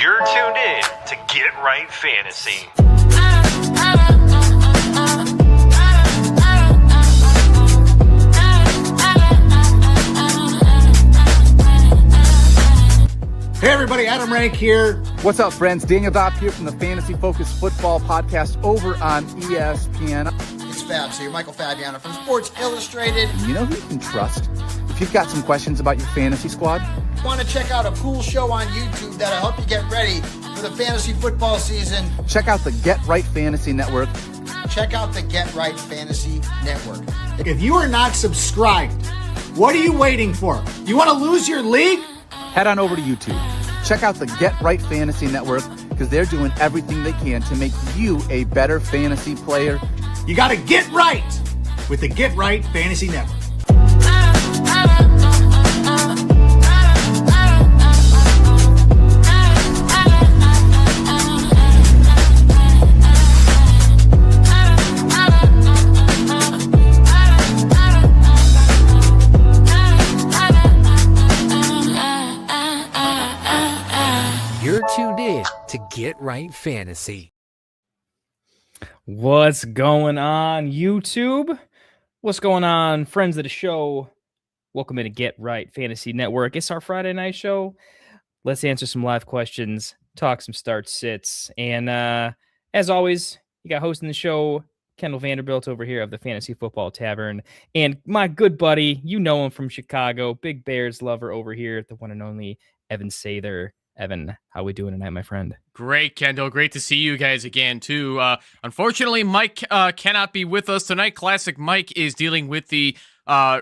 You're tuned in to Get Right Fantasy. Hey everybody, Adam Rank here. What's up, friends? Daniel Dopp here from the Fantasy Focused Football Podcast over on ESPN. It's Fab, so you're Michael Fabiano from Sports Illustrated. You know who you can trust? If you've got some questions about your fantasy squad, Want to check out a cool show on YouTube that'll help you get ready for the fantasy football season? check out the Get Right Fantasy Network. Check out the Get Right Fantasy Network. If you are not subscribed, what are you waiting for? You want to lose your league? Head on over to YouTube. Check out the Get Right Fantasy Network because they're doing everything they can to make you a better fantasy player. You got to get right with the Get Right Fantasy Network. You're tuned in to Get Right Fantasy. What's going on, YouTube? What's going on, friends of the show? Welcome in to Get Right Fantasy Network. It's our Friday night show. Let's answer some live questions, talk some start sits, and as always, you got hosting the show, Kendall Vanderbilt over here of the Fantasy Football Tavern, and my good buddy, you know him from Chicago, big Bears lover over here, the one and only Evan Sather. Evan, how we doing tonight, my friend? Great, Kendall. Great to see you guys again, too. Unfortunately, Mike cannot be with us tonight. Classic Mike is dealing with the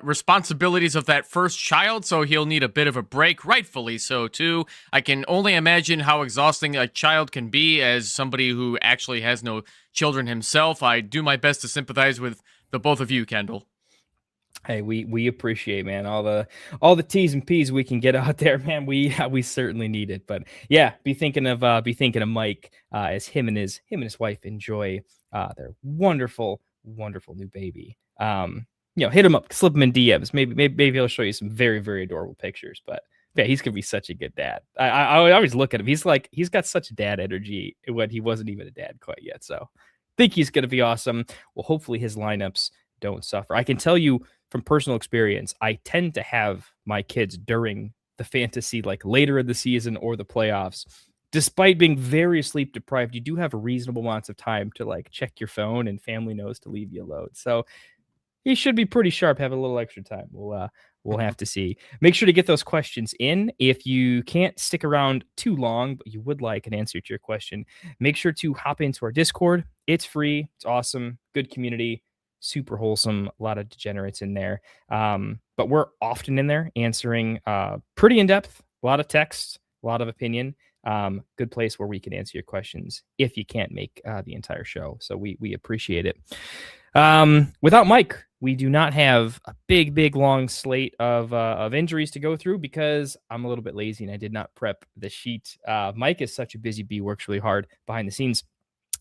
responsibilities of that first child, so he'll need a bit of a break, rightfully so, too. I can only imagine how exhausting a child can be as somebody who actually has no children himself. I do my best to sympathize with the both of you, Kendall. Hey, we appreciate, man, all the T's and P's we can get out there, man. We certainly need it. But yeah, be thinking of Mike as him and his wife enjoy their wonderful new baby. Hit him up, slip him in DMs. Maybe he'll show you some very, very adorable pictures. But yeah, he's gonna be such a good dad. I always look at him. He's got such dad energy when he wasn't even a dad quite yet. So I think he's gonna be awesome. Well, hopefully his lineups don't suffer. I can tell you from personal experience, I tend to have my kids during the fantasy, like later in the season or the playoffs. Despite being very sleep deprived, you do have reasonable amounts of time to like check your phone, and family knows to leave you alone. So he should be pretty sharp, have a little extra time. We'll have to see. Make sure to get those questions in. If you can't stick around too long, but you would like an answer to your question, make sure to hop into our Discord. It's free. It's awesome. Good community. Super wholesome, a lot of degenerates in there. But we're often in there answering pretty in-depth, a lot of text, a lot of opinion. Good place where we can answer your questions if you can't make the entire show. So we appreciate it. Without Mike, we do not have a big, long slate of injuries to go through because I'm a little bit lazy and I did not prep the sheet. Mike is such a busy bee, works really hard behind the scenes.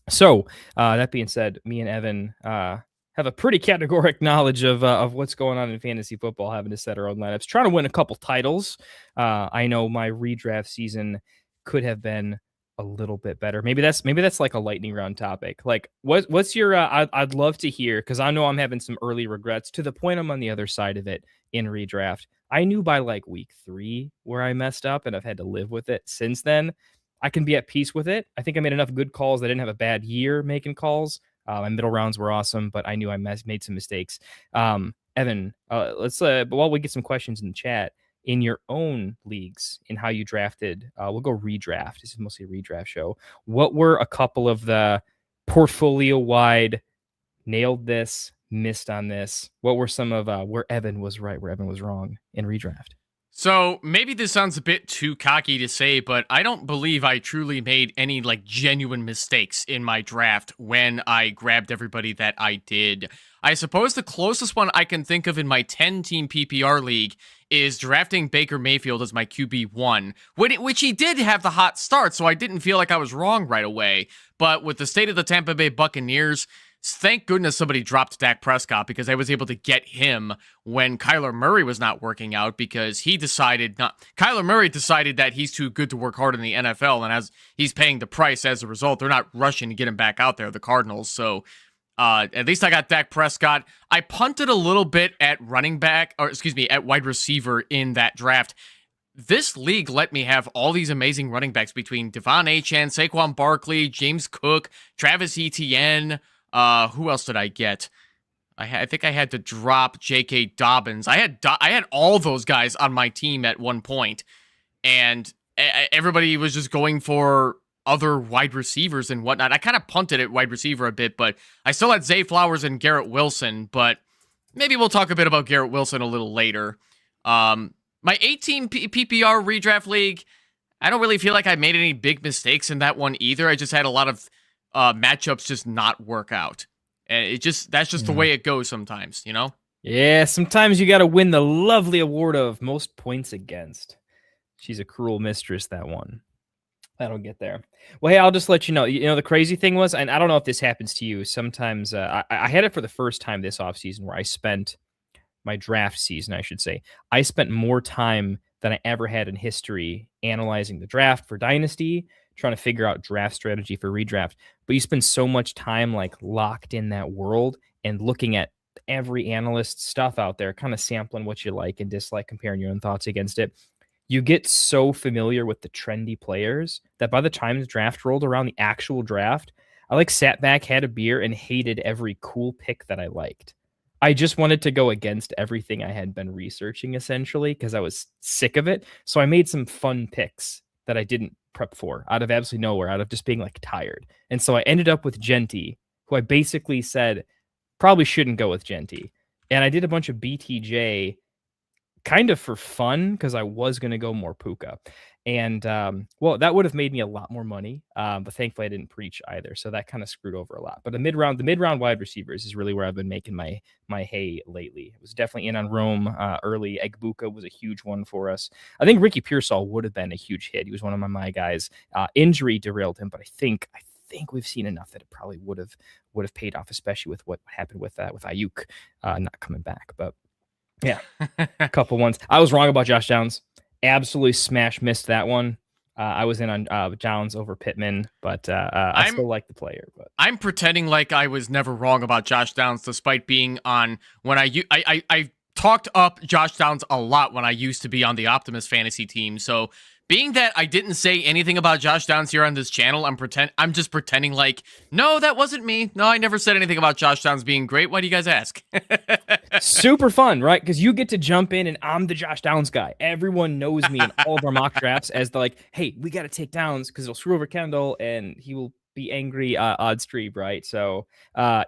So that being said, me and Evan have a pretty categoric knowledge of what's going on in fantasy football, having to set our own lineups, trying to win a couple titles. I know my redraft season could have been a little bit better. Maybe that's like a lightning round topic. Like what's your, I'd love to hear, cause I know I'm having some early regrets to the point I'm on the other side of it in redraft. I knew by like week 3 where I messed up and I've had to live with it since then. I can be at peace with it. I think I made enough good calls. I didn't have a bad year making calls. My middle rounds were awesome, but I knew I made some mistakes. Evan, let's while we get some questions in the chat, in your own leagues, in how you drafted, we'll go redraft. This is mostly a redraft show. What were a couple of the portfolio-wide, nailed this, missed on this? What were some of where Evan was right, where Evan was wrong in redraft? So maybe this sounds a bit too cocky to say, but I don't believe I truly made any like genuine mistakes in my draft when I grabbed everybody that I did. I suppose the closest one I can think of in my 10-team PPR league is drafting Baker Mayfield as my QB1, which he did have the hot start, so I didn't feel like I was wrong right away. But with the state of the Tampa Bay Buccaneers, thank goodness somebody dropped Dak Prescott, because I was able to get him when Kyler Murray was not working out, because Kyler Murray decided that he's too good to work hard in the NFL, and as he's paying the price as a result, they're not rushing to get him back out there, the Cardinals. So at least I got Dak Prescott. I punted a little bit at at wide receiver in that draft. This league let me have all these amazing running backs between Devon Achane, Saquon Barkley, James Cook, Travis Etienne. Who else did I get? I think I had to drop J.K. Dobbins. I had all those guys on my team at one point, and everybody was just going for other wide receivers and whatnot. I kind of punted at wide receiver a bit, but I still had Zay Flowers and Garrett Wilson, but maybe we'll talk a bit about Garrett Wilson a little later. My 18 PPR redraft league, I don't really feel like I made any big mistakes in that one either. I just had a lot of matchups just not work out. And that's just the way it goes sometimes, you know? Yeah, sometimes you got to win the lovely award of most points against. She's a cruel mistress, that one. That'll get there. Well, hey, I'll just let you know. You know, the crazy thing was, and I don't know if this happens to you, sometimes I had it for the first time this offseason where I spent my draft season, I should say. I spent more time than I ever had in history analyzing the draft for Dynasty, trying to figure out draft strategy for redraft. But you spend so much time like locked in that world and looking at every analyst's stuff out there, kind of sampling what you like and dislike, comparing your own thoughts against it. You get so familiar with the trendy players that by the time the draft rolled around, the actual draft, I like sat back, had a beer, and hated every cool pick that I liked. I just wanted to go against everything I had been researching, essentially, because I was sick of it. So I made some fun picks that I didn't prep for out of absolutely nowhere, out of just being like tired. And so I ended up with Genty, who I basically said probably shouldn't go with Genty. And I did a bunch of BTJ kind of for fun because I was going to go more Puka. And well, that would have made me a lot more money. But thankfully I didn't preach either. So that kind of screwed over a lot. But the mid-round wide receivers is really where I've been making my hay lately. It was definitely in on Rome early. Egbuka was a huge one for us. I think Ricky Pearsall would have been a huge hit. He was one of my guys. Injury derailed him, but I think we've seen enough that it probably would have paid off, especially with what happened with Ayuk not coming back. But yeah, a couple ones. I was wrong about Josh Downs. Absolutely missed that one. I was in on Downs over Pittman, but I still like the player. But I'm pretending like I was never wrong about Josh Downs, despite being on when I talked up Josh Downs a lot when I used to be on the Optimus fantasy team. So being that I didn't say anything about Josh Downs here on this channel, I'm just pretending like, no, that wasn't me. No, I never said anything about Josh Downs being great. Why do you guys ask? Super fun, right? Because you get to jump in and I'm the Josh Downs guy. Everyone knows me in all of our mock drafts as the like, hey, we got to take Downs because it'll screw over Kendall and he will be angry odd stream, right? So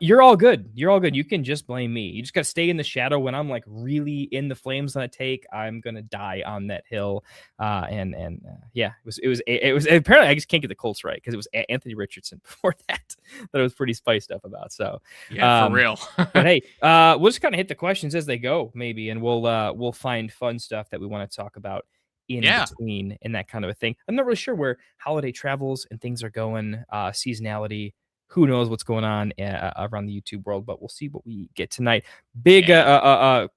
you're all good. You can just blame me. You just got to stay in the shadow. When I'm like really in the flames on a take, I'm gonna die on that hill. Yeah, it was apparently I just can't get the Colts right because it was Anthony Richardson before that I was pretty spiced up about. So yeah, for real. But hey, we'll just kind of hit the questions as they go, maybe, and we'll find fun stuff that we want to talk about in between and that kind of a thing. I'm not really sure where holiday travels and things are going, seasonality. Who knows what's going on around the YouTube world, but we'll see what we get tonight. Big,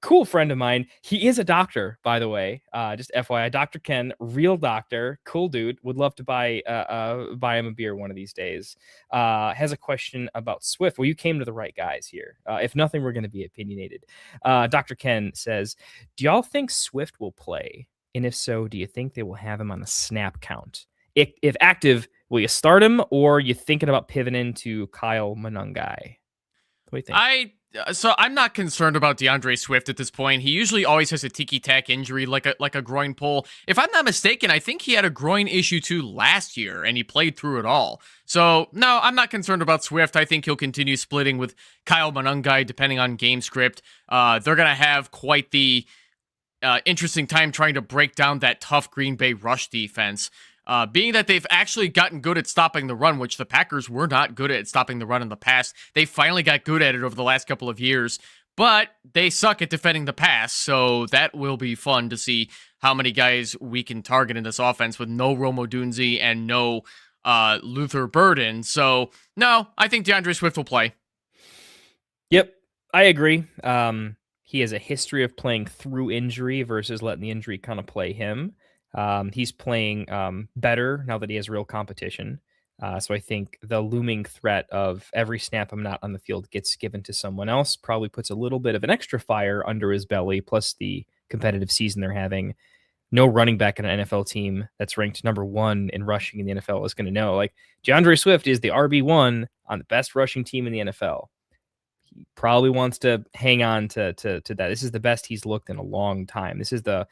cool friend of mine. He is a doctor, by the way. Just FYI, Dr. Ken, real doctor, cool dude. Would love to buy him a beer one of these days. Has a question about Swift. Well, you came to the right guys here. If nothing, we're going to be opinionated. Dr. Ken says, do y'all think Swift will play? And if so, do you think they will have him on a snap count? If active, will you start him, or are you thinking about pivoting to Kyle Monangai? What do you think? So I'm not concerned about DeAndre Swift at this point. He usually always has a ticky-tack injury, like a groin pull. If I'm not mistaken, I think he had a groin issue too last year, and he played through it all. So no, I'm not concerned about Swift. I think he'll continue splitting with Kyle Monangai, depending on game script. They're gonna have quite the interesting time trying to break down that tough Green Bay rush defense. Being that they've actually gotten good at stopping the run, which the Packers were not good at stopping the run in the past. They finally got good at it over the last couple of years, but they suck at defending the pass, so that will be fun to see how many guys we can target in this offense with no Rome Odunze and no Luther Burden. So, no, I think DeAndre Swift will play. Yep, I agree. He has a history of playing through injury versus letting the injury kind of play him. He's playing better now that he has real competition. So I think the looming threat of every snap I'm not on the field gets given to someone else probably puts a little bit of an extra fire under his belly, plus the competitive season they're having. No running back in an NFL team that's ranked number 1 in rushing in the NFL is going to know. Like, DeAndre Swift is the RB1 on the best rushing team in the NFL. He probably wants to hang on to that. This is the best he's looked in a long time. This is the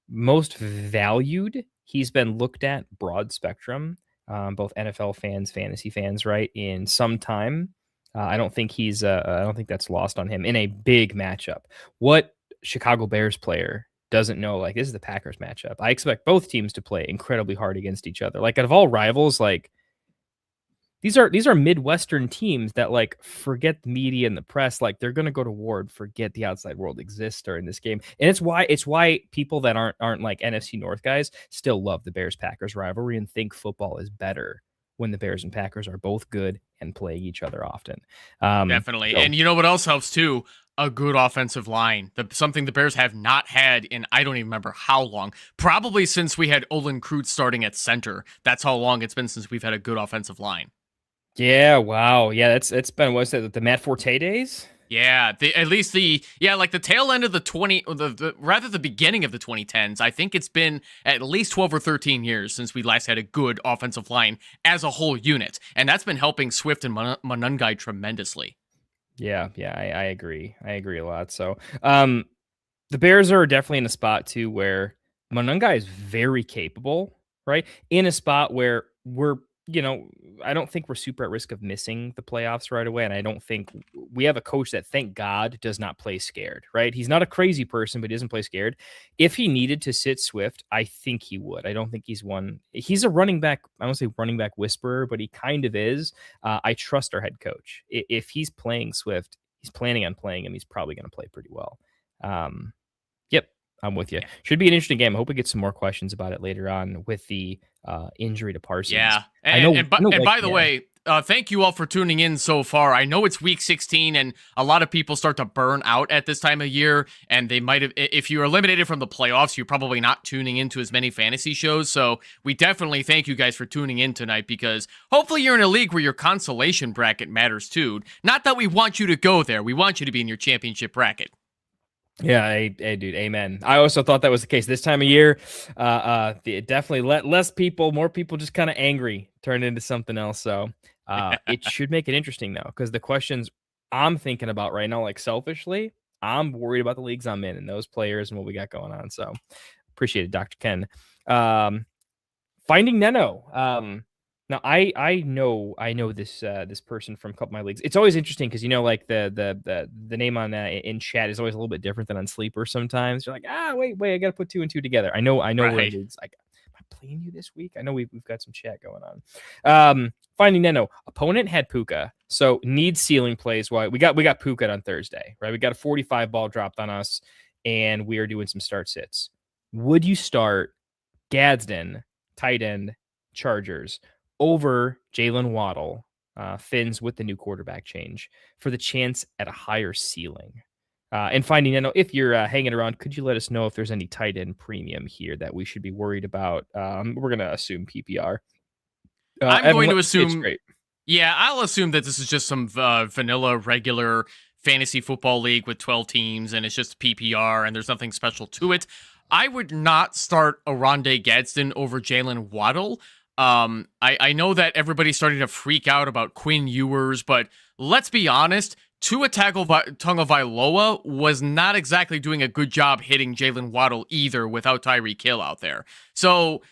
most valued he's been looked at, broad spectrum, both NFL fans, fantasy fans, right, in some time. I don't think I don't think that's lost on him in a big matchup. What Chicago Bears player doesn't know, like, this is the Packers matchup? I expect both teams to play incredibly hard against each other. Like, out of all rivals, like, these are Midwestern teams that, like, forget the media and the press. Like, they're going to go to war and forget the outside world exists during this game. And it's why people that aren't like NFC North guys still love the Bears Packers rivalry and think football is better when the Bears and Packers are both good and playing each other often. Definitely. So, and you know what else helps too? A good offensive line. Something the Bears have not had in I don't even remember how long. Probably since we had Olin Kreutz starting at center. That's how long it's been since we've had a good offensive line. Yeah, wow. Yeah, it's been, what's that, the Matt Forte days? Yeah, like the tail end of the beginning of the 2010s. I think it's been at least 12 or 13 years since we last had a good offensive line as a whole unit. And that's been helping Swift and Monungai tremendously. Yeah, I agree. I agree a lot. So, the Bears are definitely in a spot too where Monungai is very capable, right? In a spot where I don't think we're super at risk of missing the playoffs right away. And I don't think we have a coach that, thank God, does not play scared, right? He's not a crazy person, but he doesn't play scared. If he needed to sit Swift, I think he would. I don't think he's a running back. I don't say running back whisperer, but he kind of is. I trust our head coach. If he's playing Swift, he's planning on playing him. He's probably going to play pretty well. Yep. I'm with you. Should be an interesting game. I hope we get some more questions about it later on with the injury to Parsons. Yeah. And by the way, thank you all for tuning in so far. I know it's week 16 and a lot of people start to burn out at this time of year, and they might have, if you're eliminated from the playoffs, you're probably not tuning into as many fantasy shows. So we definitely thank you guys for tuning in tonight, because hopefully you're in a league where your consolation bracket matters too. Not that we want you to go there. We want you to be in your championship bracket. Yeah, hey, dude, amen. I also thought that was the case this time of year. It definitely let more people just kind of angry turn into something else. So it should make it interesting though, because the questions I'm thinking about right now, like selfishly, I'm worried about the leagues I'm in and those players and what we got going on. So appreciate it, Dr. Ken. Finding Neno. Now I know this person from a couple of my leagues. It's always interesting because like the name on in chat is always a little bit different than on Sleeper. Sometimes you're like, wait, I got to put 2 and 2 together. I know right. Where it is. Like, am I playing you this week? I know we've got some chat going on. Finding Neno. Opponent had Puka, so needs ceiling plays. Why we got Puka on Thursday, right? We got a 45 ball dropped on us, and we are doing some start sits. Would you start Gadsden, tight end, Chargers, over Jalen Waddle, Finns with the new quarterback change, for the chance at a higher ceiling? And Finding Neno, if you're hanging around, could you let us know if there's any tight end premium here that we should be worried about? We're going to assume PPR. I'm going to assume. Yeah, I'll assume that this is just some vanilla, regular fantasy football league with 12 teams, and it's just PPR, and there's nothing special to it. I would not start Oronde Gadsden over Jalen Waddle. I know that everybody's starting to freak out about Quinn Ewers, but let's be honest, Tua Tagovailoa was not exactly doing a good job hitting Jalen Waddle either without Tyreek Hill out there. So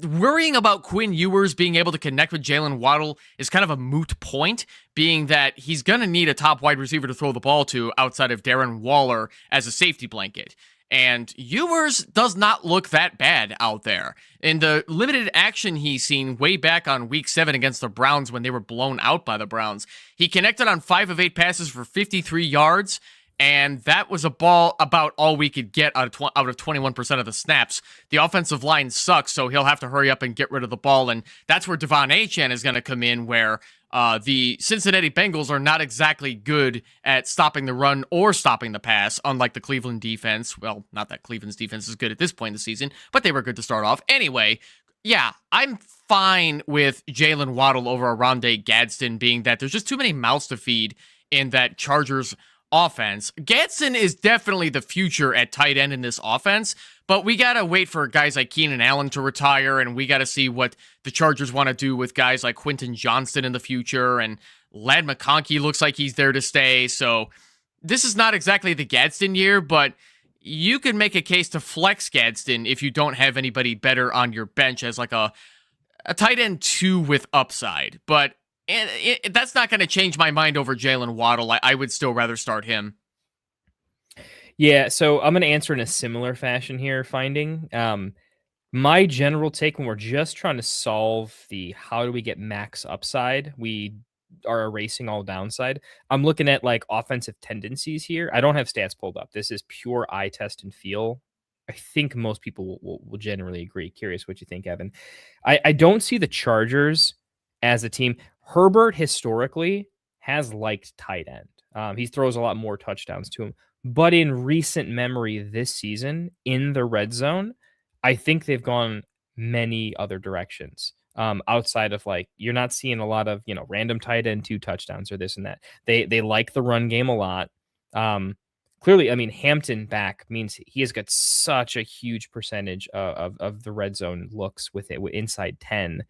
worrying about Quinn Ewers being able to connect with Jalen Waddle is kind of a moot point, being that he's going to need a top wide receiver to throw the ball to outside of Darren Waller as a safety blanket. And Ewers does not look that bad out there. In the limited action he's seen way back on week 7 against the Browns when they were blown out by the Browns, he connected on 5 of 8 passes for 53 yards, and that was a ball about all we could get out of 21% of the snaps. The offensive line sucks, so he'll have to hurry up and get rid of the ball, and that's where Devon Achane is going to come in, where The Cincinnati Bengals are not exactly good at stopping the run or stopping the pass, unlike the Cleveland defense. Well, not that Cleveland's defense is good at this point in the season, but they were good to start off. Anyway, yeah, I'm fine with Jalen Waddle over Oronde Gadsden, being that there's just too many mouths to feed in that Chargers offense. Gadsden is definitely the future at tight end in this offense, but we got to wait for guys like Keenan Allen to retire, and we got to see what the Chargers want to do with guys like Quentin Johnston in the future, and Ladd McConkey looks like he's there to stay, so this is not exactly the Gadsden year, but you can make a case to flex Gadsden if you don't have anybody better on your bench as like a tight end 2 with upside, but that's not going to change my mind over Jalen Waddle. I would still rather start him. Yeah, so I'm going to answer in a similar fashion here, finding. My general take when we're just trying to solve the how do we get max upside, we are erasing all downside. I'm looking at like offensive tendencies here. I don't have stats pulled up. This is pure eye test and feel. I think most people will generally agree. Curious what you think, Evan. I don't see the Chargers as a team. Herbert historically has liked tight end. He throws a lot more touchdowns to him. But in recent memory this season, in the red zone, I think they've gone many other directions. Outside of like, you're not seeing a lot of, random tight end 2 touchdowns or this and that. They like the run game a lot. Clearly, I mean, Hampton back means he has got such a huge percentage of the red zone looks with it inside 10.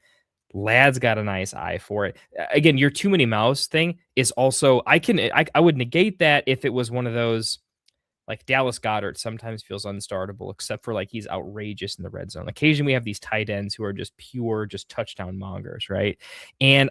Ladd's got a nice eye for it. Again, your too many mouths thing is also, I would negate that if it was one of those, like Dallas Goedert sometimes feels unstartable, except for like he's outrageous in the red zone. Occasionally we have these tight ends who are just touchdown mongers, right? And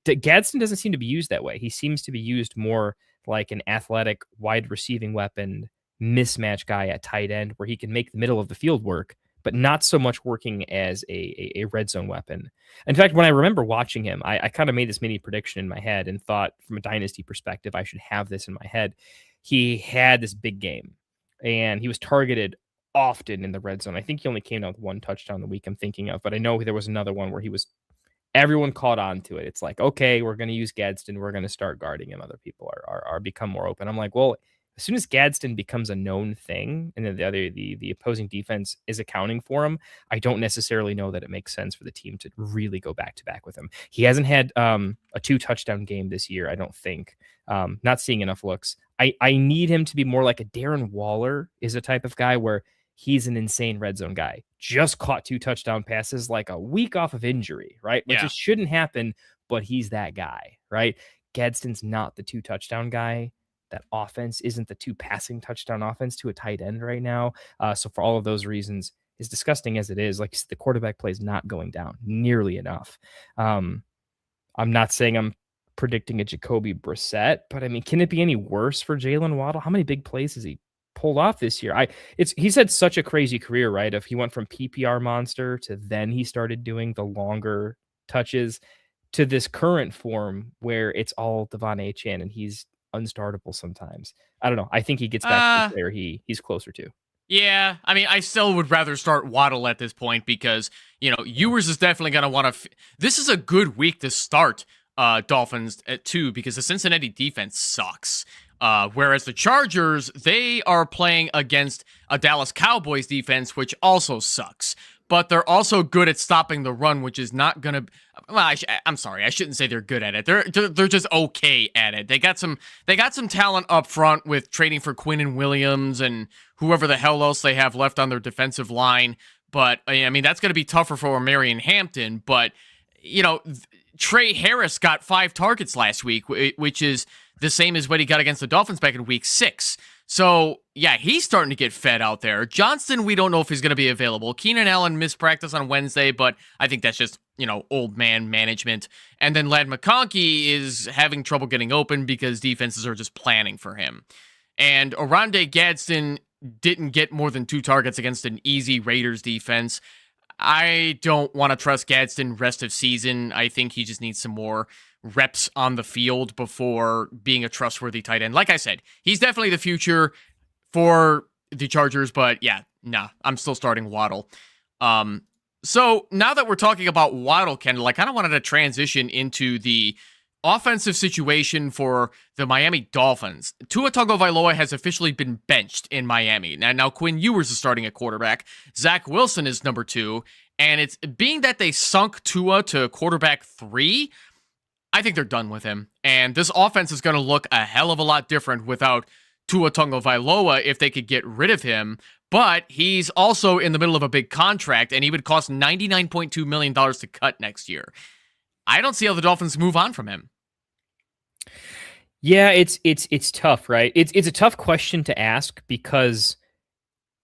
Gadsden doesn't seem to be used that way. He seems to be used more like an athletic wide receiving weapon mismatch guy at tight end where he can make the middle of the field work, but not so much working as a red zone weapon. In fact, when I remember watching him, I kind of made this mini prediction in my head and thought from a dynasty perspective, I should have this in my head. He had this big game and he was targeted often in the red zone. I think he only came down with 1 touchdown the week I'm thinking of, but I know there was another one where everyone caught on to it. It's like, okay, we're going to use Gadsden. We're going to start guarding him. Other people are become more open. I'm like, well, as soon as Gadsden becomes a known thing and then the opposing defense is accounting for him, I don't necessarily know that it makes sense for the team to really go back to back with him. He hasn't had a 2 touchdown game this year, I don't think. Not seeing enough looks. I need him to be more like a Darren Waller is a type of guy where he's an insane red zone guy. Just caught 2 touchdown passes like a week off of injury, right? Which just shouldn't happen, but he's that guy, right? Gadsden's not the 2 touchdown guy. That offense isn't the 2 passing touchdown offense to a tight end right now. So for all of those reasons, as disgusting as it is, like the quarterback play is not going down nearly enough. I'm not saying I'm predicting a Jacoby Brissett, but I mean, can it be any worse for Jalen Waddle? How many big plays has he pulled off this year? He's had such a crazy career, right? If he went from PPR monster to then he started doing the longer touches to this current form where it's all Devon Achane and he's unstartable sometimes. I don't know. I think he gets back to the player he's closer to. Yeah, I mean, I still would rather start Waddle at this point because, Ewers is definitely going to want to... This is a good week to start Dolphins at 2 because the Cincinnati defense sucks. Whereas the Chargers, they are playing against a Dallas Cowboys defense, which also sucks. But they're also good at stopping the run, which is not going to... Well, I'm sorry, I shouldn't say they're good at it. They're just okay at it. They got some talent up front with trading for Quinnen Williams and whoever the hell else they have left on their defensive line. But, I mean, that's going to be tougher for Marion Hampton. But, Trey Harris got 5 targets last week, which is the same as what he got against the Dolphins back in week 6. So, yeah, he's starting to get fed out there. Johnston, we don't know if he's going to be available. Keenan Allen missed practice on Wednesday, but I think that's just, old man management. And then Ladd McConkey is having trouble getting open because defenses are just planning for him. And Oronde Gadsden didn't get more than 2 targets against an easy Raiders defense. I don't want to trust Gadsden rest of season. I think he just needs some more reps on the field before being a trustworthy tight end. Like I said, he's definitely the future for the Chargers, but yeah, I'm still starting Waddle. So now that we're talking about Waddle, Kendall, I kind of wanted to transition into the offensive situation for the Miami Dolphins. Tua Tagovailoa has officially been benched in Miami. Now Quinn Ewers is starting at quarterback. Zach Wilson is number 2. And it's being that they sunk Tua to quarterback 3, I think they're done with him. And this offense is going to look a hell of a lot different without Tua Tagovailoa if they could get rid of him. But he's also in the middle of a big contract, and he would cost $99.2 million to cut next year. I don't see how the Dolphins move on from him. Yeah, it's tough, right? It's a tough question to ask because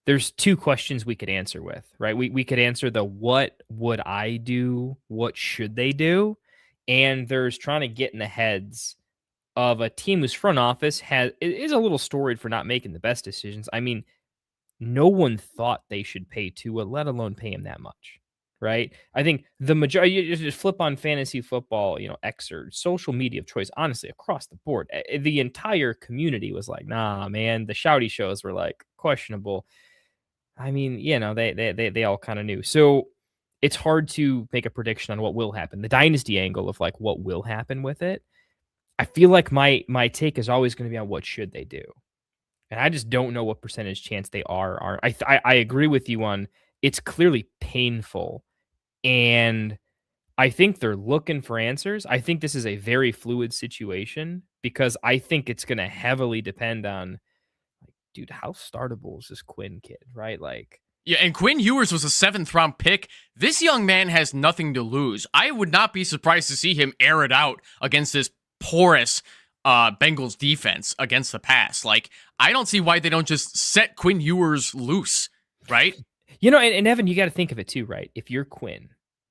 there's 2 questions we could answer with, right? We could answer the what would I do? What should they do? And there's trying to get in the heads of a team whose front office is a little storied for not making the best decisions. I mean, no one thought they should pay Tua, let alone pay him that much. Right. I think the majority, you just flip on fantasy football, X or social media of choice, honestly, across the board, the entire community was like, nah, man, the shouty shows were like questionable. I mean, they all kind of knew. So it's hard to make a prediction on what will happen. The dynasty angle of like what will happen with it. I feel like my take is always going to be on what should they do. And I just don't know what percentage chance they are. I agree with you on it's clearly painful. And I think they're looking for answers. I think this is a very fluid situation because I think it's going to heavily depend on, like, dude, how startable is this Quinn kid, right? Like, yeah, and Quinn Ewers was a 7th-round pick. This young man has nothing to lose. I would not be surprised to see him air it out against this porous Bengals defense against the pass. Like, I don't see why they don't just set Quinn Ewers loose, right? And Evan, you got to think of it too, right? If you're Quinn,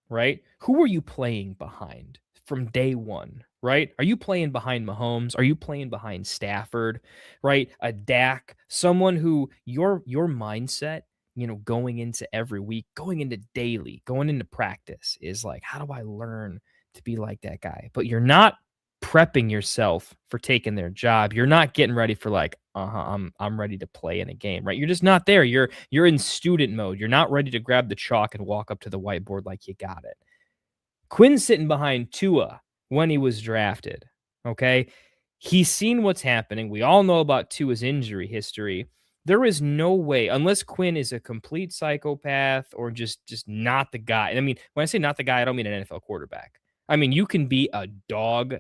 right? Who are you playing behind from day one, right? Are you playing behind Mahomes? Are you playing behind Stafford, right? A Dak, someone who your mindset, going into every week, going into daily, going into practice is like, how do I learn to be like that guy? But you're not prepping yourself for taking their job. You're not getting ready for like, I'm ready to play in a game, right? You're just not there. You're in student mode. You're not ready to grab the chalk and walk up to the whiteboard like you got it. Quinn's sitting behind Tua when he was drafted. Okay. He's seen what's happening. We all know about Tua's injury history. There is no way, unless Quinn is a complete psychopath or just not the guy. And I mean, when I say not the guy, I don't mean an NFL quarterback. I mean, you can be a dog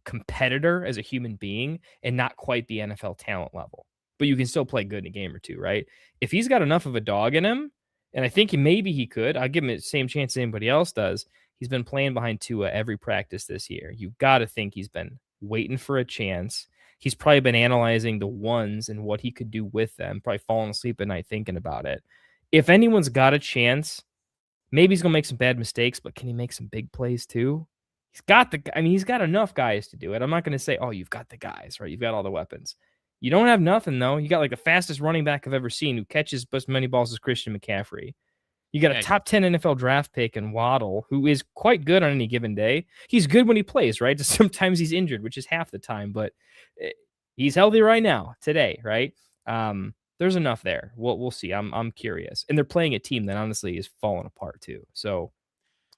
competitor as a human being and not quite the NFL talent level, but you can still play good in a game or two, right? If he's got enough of a dog in him, and I think maybe he could, I'll give him the same chance as anybody else does. He's been playing behind Tua every practice this year. You've got to think he's been waiting for a chance. He's probably been analyzing the ones and what he could do with them, probably falling asleep at night thinking about it. If anyone's got a chance, maybe he's going to make some bad mistakes, but can he make some big plays too? He's got enough guys to do it. I'm not going to say, oh, you've got the guys, right? You've got all the weapons. You don't have nothing, though. You got like the fastest running back I've ever seen who catches as many balls as Christian McCaffrey. You got a top 10 NFL draft pick in Waddle, who is quite good on any given day. He's good when he plays, right? Just sometimes he's injured, which is half the time, but he's healthy right now, today, right? There's enough there. We'll see. I'm curious. And they're playing a team that honestly is falling apart too. So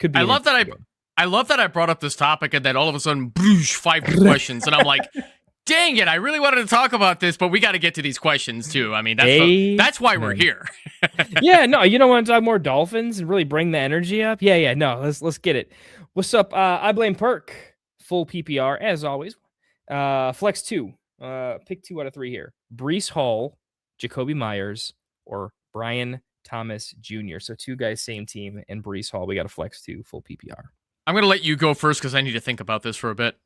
could be. I love that I brought up this topic and then all of a sudden, 5 questions. And I'm like, dang it, I really wanted to talk about this, but we got to get to these questions too. I mean, that's why we're here. Yeah, no, you don't want to talk more Dolphins and really bring the energy up? Yeah, no, let's get it. What's up? I blame Perk. Full PPR, as always. Flex 2. Pick 2 out of 3 here. Breece Hall, Jacoby Myers, or Brian Thomas Jr. So 2 guys, same team, and Breece Hall. We got a Flex 2, full PPR. I'm going to let you go first because I need to think about this for a bit.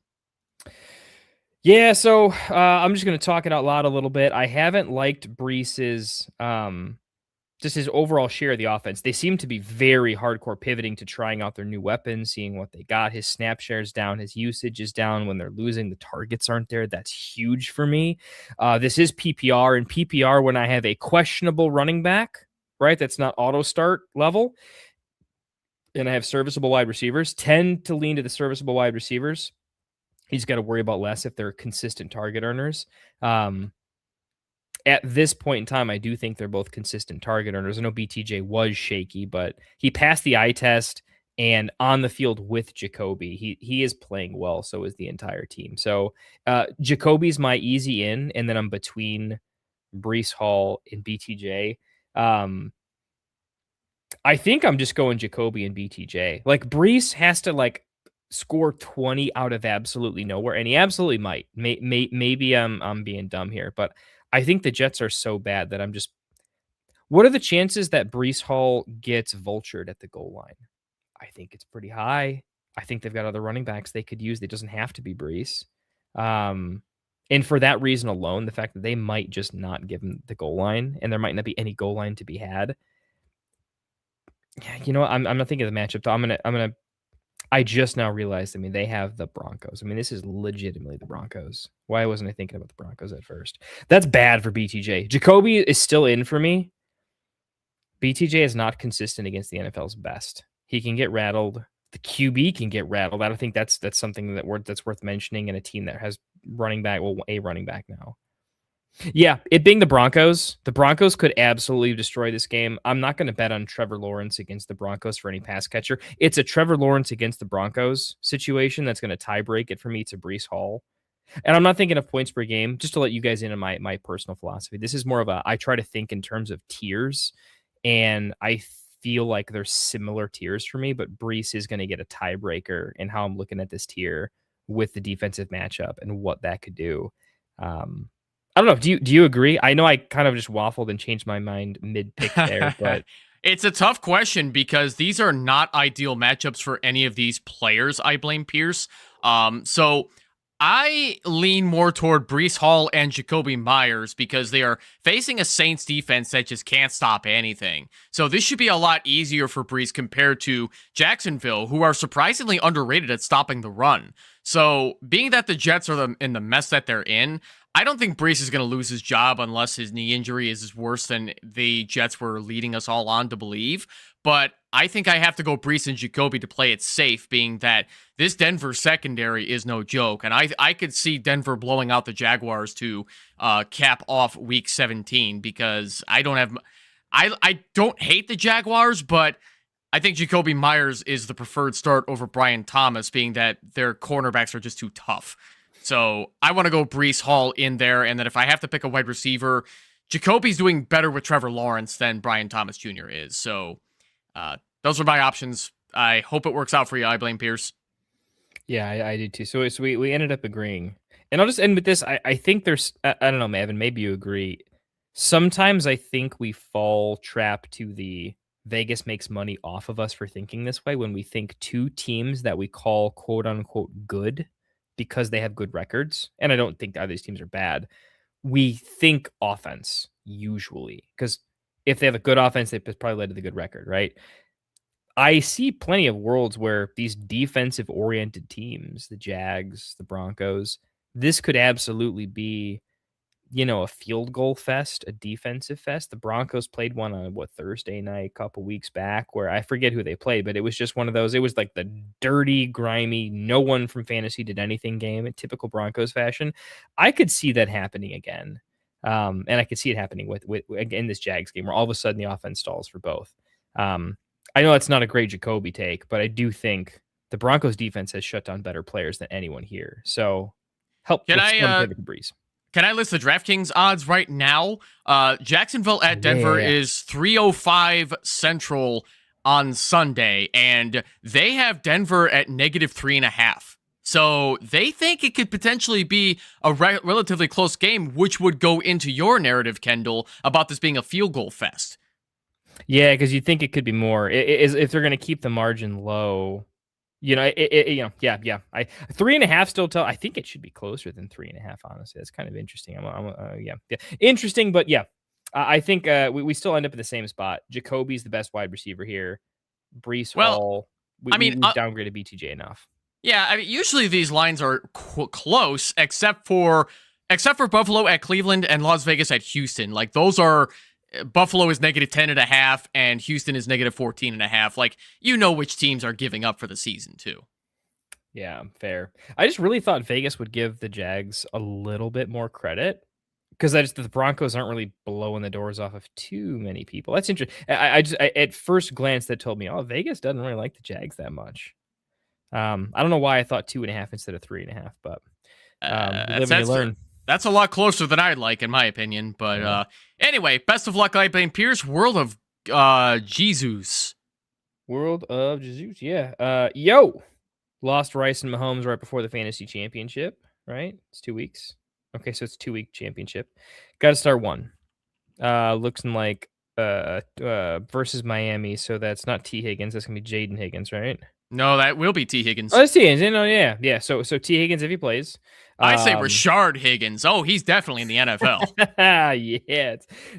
Yeah, so I'm just going to talk it out loud a little bit. I haven't liked Breece's, just his overall share of the offense. They seem to be very hardcore pivoting to trying out their new weapons, seeing what they got. His snap share's down. His usage is down. When they're losing, the targets aren't there. That's huge for me. This is PPR, and PPR when I have a questionable running back, right? That's not auto start level. And I have serviceable wide receivers, tend to lean to the serviceable wide receivers. He's got to worry about less if they're consistent target earners. At this point in time, I do think they're both consistent target earners. I know BTJ was shaky, but he passed the eye test and on the field with Jacoby. He is playing well, so is the entire team. So Jacoby's my easy in, and then I'm between Brees Hall and BTJ. I think I'm just going Jacoby and BTJ. Like Brees has to like score 20 out of absolutely nowhere, and he absolutely might. Maybe I'm being dumb here, but I think the Jets are so bad that I'm just. What are the chances that Brees Hall gets vultured at the goal line? I think it's pretty high. I think they've got other running backs they could use. It doesn't have to be Brees. And for that reason alone, the fact that they might just not give him the goal line and there might not be any goal line to be had. Yeah, you know what? I'm not thinking of the matchup. I just now realized, I mean, they have the Broncos. I mean, this is legitimately the Broncos. Why wasn't I thinking about the Broncos at first? That's bad for BTJ. Jacoby is still in for me. BTJ is not consistent against the NFL's best. He can get rattled. The QB can get rattled. I don't think that's something that's worth mentioning in a team that has a running back now. Yeah, it being the Broncos could absolutely destroy this game. I'm not going to bet on Trevor Lawrence against the Broncos for any pass catcher. It's a Trevor Lawrence against the Broncos situation that's going to tie break it for me to Brees Hall. And I'm not thinking of points per game, just to let you guys into my personal philosophy. This is more of I try to think in terms of tiers, and I feel like there's similar tiers for me, but Brees is going to get a tiebreaker in how I'm looking at this tier with the defensive matchup and what that could do. I don't know. Do you agree? I know I kind of just waffled and changed my mind mid-pick there, but it's a tough question because these are not ideal matchups for any of these players. I blame Pierce. So I lean more toward Brees Hall and Jacoby Myers because they are facing a Saints defense that just can't stop anything. So this should be a lot easier for Brees compared to Jacksonville, who are surprisingly underrated at stopping the run. So being that the Jets are in the mess that they're in, I don't think Brees is going to lose his job unless his knee injury is worse than the Jets were leading us all on to believe. But I think I have to go Brees and Jacoby to play it safe, being that this Denver secondary is no joke. And I could see Denver blowing out the Jaguars to cap off week 17 because I don't hate the Jaguars, but I think Jacoby Myers is the preferred start over Brian Thomas, being that their cornerbacks are just too tough. So I want to go Brees Hall in there, and then if I have to pick a wide receiver, Jacoby's doing better with Trevor Lawrence than Brian Thomas Jr. is. So those are my options. I hope it works out for you. I blame Pierce. Yeah, I did too. So we ended up agreeing. And I'll just end with this. I think there's, I don't know, Evan, maybe you agree. Sometimes I think we fall trap to the Vegas makes money off of us for thinking this way when we think two teams that we call quote unquote good because they have good records. And I don't think either of these teams are bad. We think offense usually because if they have a good offense, they probably led to the good record, right? I see plenty of worlds where these defensive oriented teams, the Jags, the Broncos, this could absolutely be, a field goal fest, a defensive fest. The Broncos played one on Thursday night, a couple weeks back, where I forget who they played, but it was just one of those. It was like the dirty, grimy, no one from fantasy did anything game in typical Broncos fashion. I could see that happening again. And I could see it happening with in this Jags game where all of a sudden the offense stalls for both. I know that's not a great Jacoby take, but I do think the Broncos defense has shut down better players than anyone here. So help. Can I list the DraftKings odds right now? Jacksonville at Denver is 305 Central on Sunday, and they have Denver at -3.5. So they think it could potentially be a relatively close game, which would go into your narrative, Kendall, about this being a field goal fest. Yeah, because you think it could be more. If they're going to keep the margin low, yeah. 3.5 still tell. I think it should be closer than 3.5. Honestly, that's kind of interesting. Interesting, but yeah, I think we still end up in the same spot. Jacoby's the best wide receiver here. Brees Hall. We downgraded BTJ enough. Yeah, I mean, usually these lines are close, except for Buffalo at Cleveland and Las Vegas at Houston. Like those are. Buffalo is -10.5 and Houston is -14.5. Like, which teams are giving up for the season too. Yeah, fair. I just really thought Vegas would give the Jags a little bit more credit because the Broncos aren't really blowing the doors off of too many people. That's interesting. I at first glance that told me, oh, Vegas doesn't really like the Jags that much. I don't know why I thought 2.5 instead of 3.5, but you live and you learn. That's a lot closer than I'd like, in my opinion. But anyway, best of luck, Lightbane Pierce. World of Jesus. World of Jesus, yeah. Yo, lost Rice and Mahomes right before the fantasy championship, right? It's 2 weeks. Okay, so it's 2-week championship. Got to start one. Looking like versus Miami, so that's not T. Higgins. That's gonna be Jaden Higgins, right? No, that will be T. Higgins. Oh, it's T. Higgins. No, yeah. So T. Higgins if he plays. I say Rashard Higgins. Oh, he's definitely in the NFL. Yeah,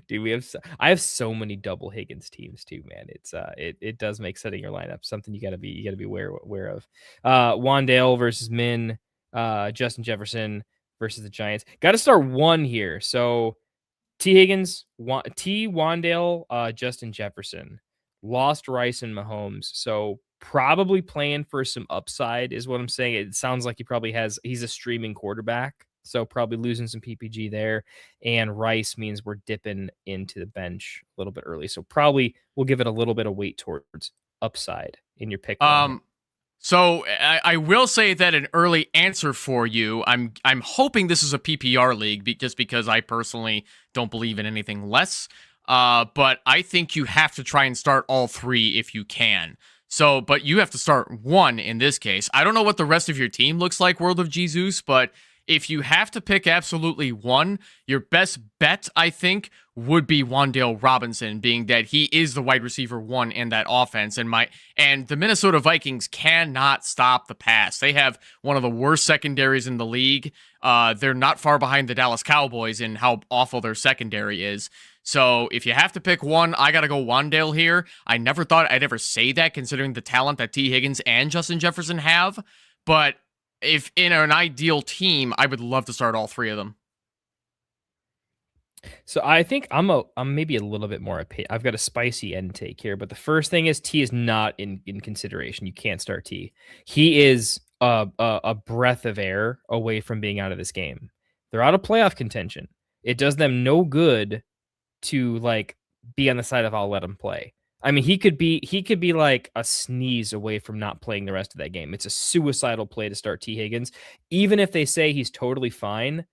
dude. I have so many double Higgins teams too, man. It's it does make setting your lineup something you gotta be aware of. Wandale versus Min, Justin Jefferson versus the Giants. Got to start one here. So T. Higgins, Wandale, Justin Jefferson, lost Rice and Mahomes. So probably playing for some upside is what I'm saying. It sounds like he's a streaming quarterback. So probably losing some PPG there. And Rice means we're dipping into the bench a little bit early. So probably we'll give it a little bit of weight towards upside in your pick. So I will say that an early answer for you. I'm hoping this is a PPR league, just because I personally don't believe in anything less. But I think you have to try and start all three if you can. So, but you have to start one in this case. I don't know what the rest of your team looks like, World of Jesus, but if you have to pick absolutely one, your best bet, I think, would be Wan'Dale Robinson, being that he is the wide receiver one in that offense. And the Minnesota Vikings cannot stop the pass. They have one of the worst secondaries in the league. They're not far behind the Dallas Cowboys in how awful their secondary is. So if you have to pick one, I got to go Wan'Dale here. I never thought I'd ever say that, considering the talent that T. Higgins and Justin Jefferson have. But if in an ideal team, I would love to start all three of them. So I think I'm maybe a little bit more. I've got a spicy end take here, but the first thing is T is not in consideration. You can't start T. He is a breath of air away from being out of this game. They're out of playoff contention. It does them no good to like be on the side of I'll let him play. I mean, he could be like a sneeze away from not playing the rest of that game. It's a suicidal play to start T. Higgins. Even if they say he's totally fine,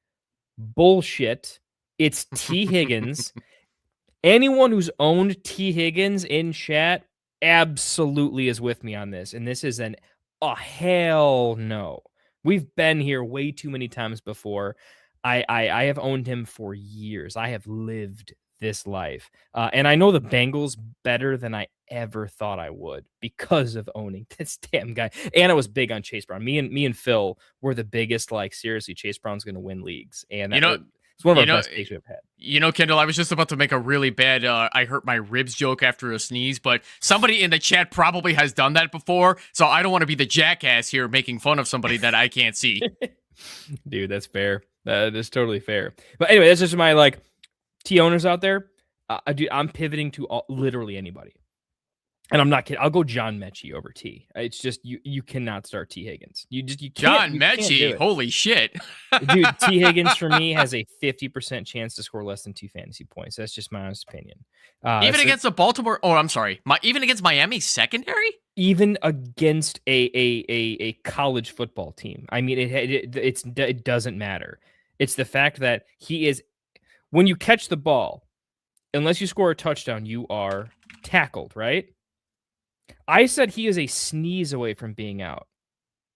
bullshit. It's T. Higgins. Anyone who's owned T. Higgins in chat absolutely is with me on this. And this is a hell no. We've been here way too many times before. I have owned him for years. I have lived this life. And I know the Bengals better than I ever thought I would because of owning this damn guy. And I was big on Chase Brown. Me and Phil were the biggest, like, seriously, Chase Brown's going to win leagues. And it's one of our best takes we've had. You know, Kendall, I was just about to make a really bad I hurt my ribs joke after a sneeze, but somebody in the chat probably has done that before. So I don't want to be the jackass here making fun of somebody that I can't see. Dude, that's fair. That is totally fair. But anyway, that's just my, like, T owners out there. I'm pivoting to literally anybody. And I'm not kidding. I'll go John Mechie over T. It's just you cannot start T. Higgins. You can't. John Mechie, holy shit. Dude, T. Higgins for me has a 50% chance to score less than 2 fantasy points. That's just my honest opinion. Even against the Baltimore, even against Miami's secondary? Even against a college football team. I mean, it doesn't matter. It's the fact that he is, when you catch the ball, unless you score a touchdown, you are tackled, right? I said he is a sneeze away from being out.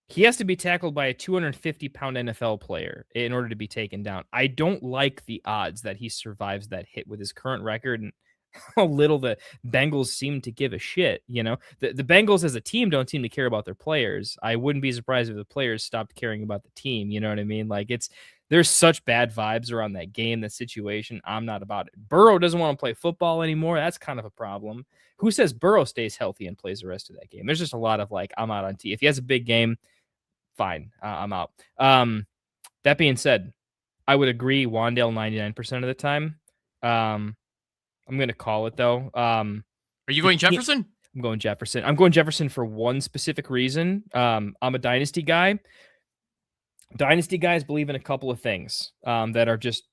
He has to be tackled by a 250-pound NFL player in order to be taken down. I don't like the odds that he survives that hit with his current record and how little the Bengals seem to give a shit. You know, the Bengals as a team don't seem to care about their players. I wouldn't be surprised if the players stopped caring about the team. You know what I mean? Like, there's such bad vibes around that game, that situation. I'm not about it. Burrow doesn't want to play football anymore. That's kind of a problem. Who says Burrow stays healthy and plays the rest of that game? There's just a lot of, like, I'm out on T. If he has a big game, fine. I'm out. That being said, I would agree Wan'Dale 99% of the time. I'm going to call it, though. Are you going Jefferson? I'm going Jefferson. I'm going Jefferson for one specific reason. I'm a Dynasty guy. Dynasty guys believe in a couple of things that are just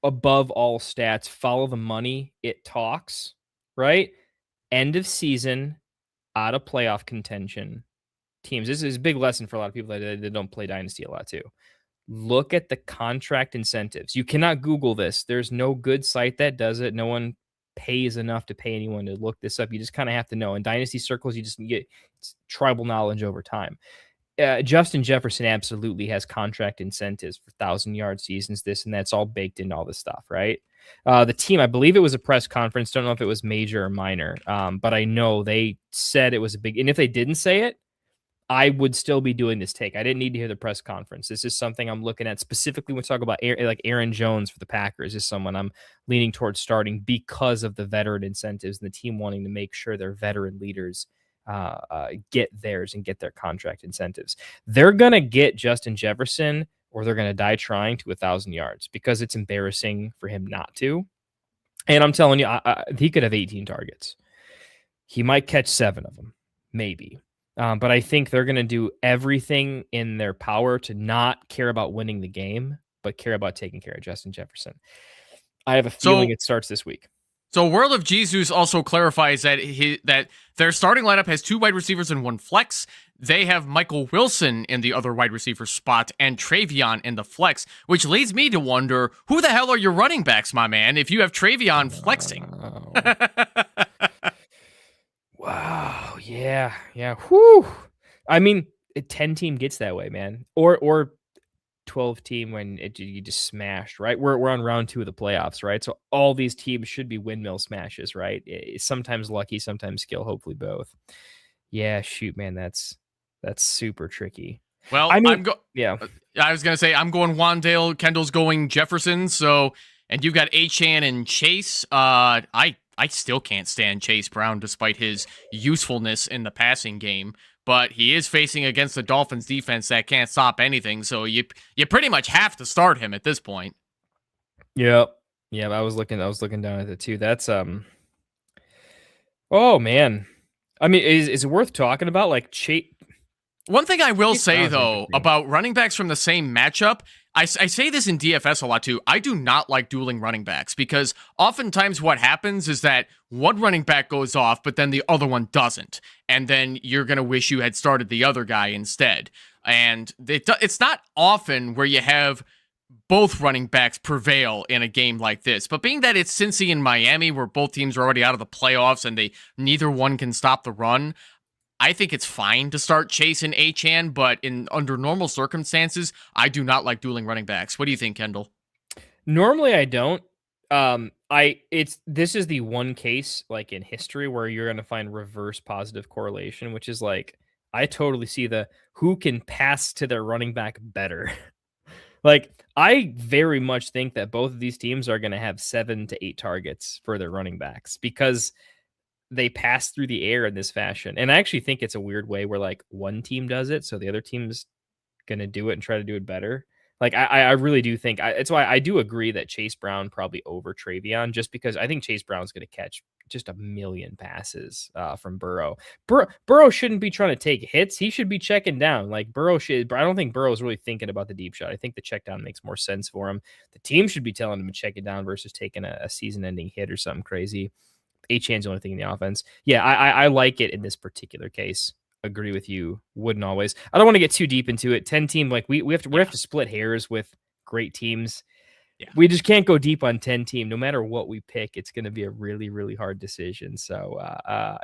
above all stats, follow the money. It talks, right? End of season, out of playoff contention teams. This is a big lesson for a lot of people that don't play Dynasty a lot too. Look at the contract incentives. You cannot Google this. There's no good site that does it. No one pays enough to pay anyone to look this up. You just kind of have to know. In Dynasty circles, you just get tribal knowledge over time. Justin Jefferson absolutely has contract incentives for 1,000-yard seasons, this and that's all baked into all this stuff, right? The team, I believe it was a press conference. Don't know if it was major or minor, but I know they said it was a big. And if they didn't say it, I would still be doing this take. I didn't need to hear the press conference. This is something I'm looking at specifically when we talk about like Aaron Jones for the Packers is someone I'm leaning towards starting because of the veteran incentives and the team wanting to make sure their veteran leaders get theirs and get their contract incentives. They're going to get Justin Jefferson or they're going to die trying to 1,000 yards because it's embarrassing for him not to. And I'm telling you, he could have 18 targets. He might catch 7 of them, maybe. But I think they're going to do everything in their power to not care about winning the game, but care about taking care of Justin Jefferson. I have a feeling it starts this week. So World of Jesus also clarifies that that their starting lineup has 2 wide receivers and 1 flex. They have Michael Wilson in the other wide receiver spot and Travion in the flex, which leads me to wonder, who the hell are your running backs, my man, if you have Travion flexing? Wow. Yeah. Whew. I mean, a 10-team gets that way, man. Or 12-team when you just smashed, right? We're on round 2 of the playoffs, right? So all these teams should be windmill smashes, right? Sometimes lucky, sometimes skill, hopefully both. Yeah, shoot, man, that's super tricky. Well, I was going to say I'm going Wandale, Kendall's going Jefferson, and you've got Achane and Chase. I still can't stand Chase Brown despite his usefulness in the passing game, but he is facing against the Dolphins defense that can't stop anything, so you pretty much have to start him at this point. Yep. Yeah, I was looking down at it too. That's oh man. I mean, is it worth talking about like Chase? One thing I will say, though, about running backs from the same matchup, I say this in DFS a lot, too. I do not like dueling running backs because oftentimes what happens is that one running back goes off, but then the other one doesn't. And then you're going to wish you had started the other guy instead. And it's not often where you have both running backs prevail in a game like this. But being that it's Cincy and Miami, where both teams are already out of the playoffs and neither one can stop the run, I think it's fine to start Chase and Achane, but under normal circumstances, I do not like dueling running backs. What do you think, Kendall? Normally, I don't. This is the one case like in history where you're going to find reverse positive correlation, which is like I totally see the who can pass to their running back better. Like I very much think that both of these teams are going to have 7 to 8 targets for their running backs because they pass through the air in this fashion. And I actually think it's a weird way where like one team does it, so the other team's going to do it and try to do it better. Like I really do think it's why I do agree that Chase Brown probably over Travion, just because I think Chase Brown's going to catch just a million passes from Burrow. Burrow shouldn't be trying to take hits. He should be checking down. Like Burrow should. I don't think Burrow's really thinking about the deep shot. I think the check down makes more sense for him. The team should be telling him to check it down versus taking a season-ending hit or something crazy. Achane's the only thing in the offense. Yeah, I like it in this particular case. Agree with you. Wouldn't always. I don't want to get too deep into it. 10-team, like we have to split hairs with great teams. Yeah. We just can't go deep on 10-team. No matter what we pick, it's going to be a really, really hard decision. So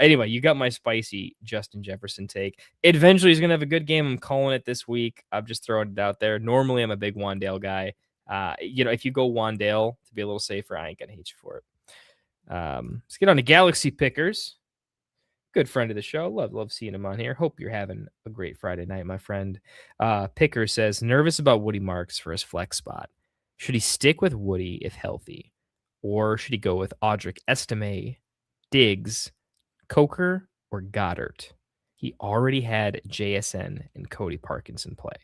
anyway, you got my spicy Justin Jefferson take. Eventually, he's going to have a good game. I'm calling it this week. I'm just throwing it out there. Normally, I'm a big Wandale guy. If you go Wandale to be a little safer, I ain't going to hate you for it. Let's get on to Galaxy Pickers. Good friend of the show. Love seeing him on here. Hope you're having a great Friday night, my friend. Picker says, nervous about Woody Marks for his flex spot. Should he stick with Woody if healthy? Or should he go with Audric Estime, Diggs, Coker, or Goddard? He already had JSN and Cody Parkinson play.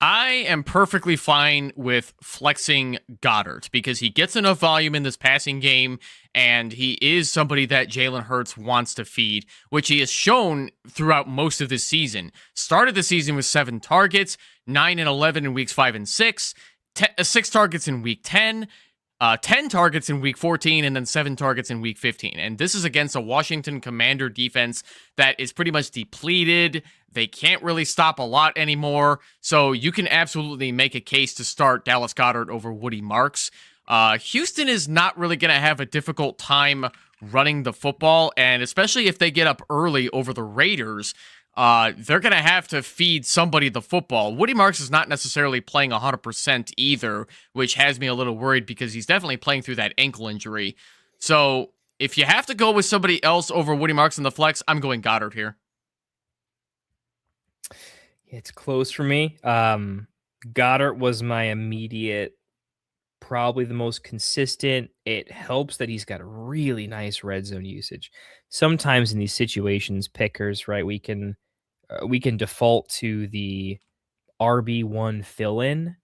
I am perfectly fine with flexing Goddard because he gets enough volume in this passing game, and he is somebody that Jalen Hurts wants to feed, which he has shown throughout most of this season. Started the season with 7 targets, 9 and 11 in weeks 5 and 6. 6 targets in week 10, 10 targets in week 14, and then 7 targets in week 15. And this is against a Washington Commander defense that is pretty much depleted. They can't really stop a lot anymore. So you can absolutely make a case to start Dallas Goedert over Woody Marks. Houston is not really going to have a difficult time running the football, and especially if they get up early over the Raiders, they're going to have to feed somebody the football. Woody Marks is not necessarily playing 100% either, which has me a little worried because he's definitely playing through that ankle injury. So if you have to go with somebody else over Woody Marks in the flex, I'm going Goddard here. It's close for me. Goddard was my immediate, probably the most consistent. It helps that he's got a really nice red zone usage. Sometimes in these situations, pickers, right, we can default to the RB1 fill-in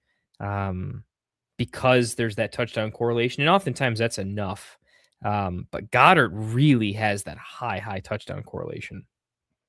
because there's that touchdown correlation, and oftentimes that's enough. But Goddard really has that high touchdown correlation.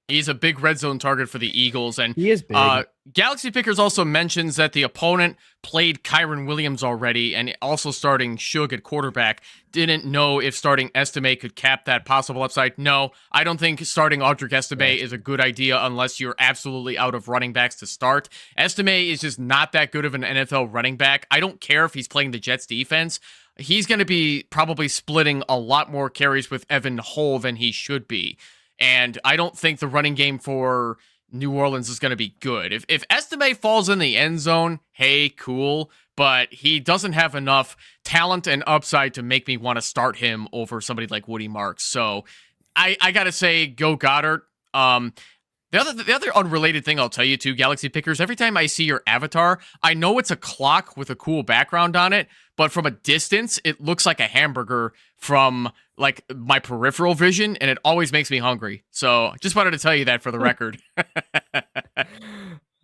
He's a big red zone target for the Eagles. And he is big. Galaxy Pickers also mentions that the opponent played Kyren Williams already and also starting Shug at quarterback. Didn't know if starting Estime could cap that possible upside. No, I don't think starting Audric Estime is a good idea unless you're absolutely out of running backs to start. Estime is just not that good of an NFL running back. I don't care if he's playing the Jets defense. He's going to be probably splitting a lot more carries with Evan Hull than he should be. And I don't think the running game for New Orleans is going to be good. If Estime falls in the end zone, hey, cool. But he doesn't have enough talent and upside to make me want to start him over somebody like Woody Marks. So I got to say, go Goddard. The other unrelated thing I'll tell you too, Galaxy Pickers, every time I see your avatar, I know it's a clock with a cool background on it, but from a distance, it looks like a hamburger from like my peripheral vision, and it always makes me hungry. So just wanted to tell you that for the record.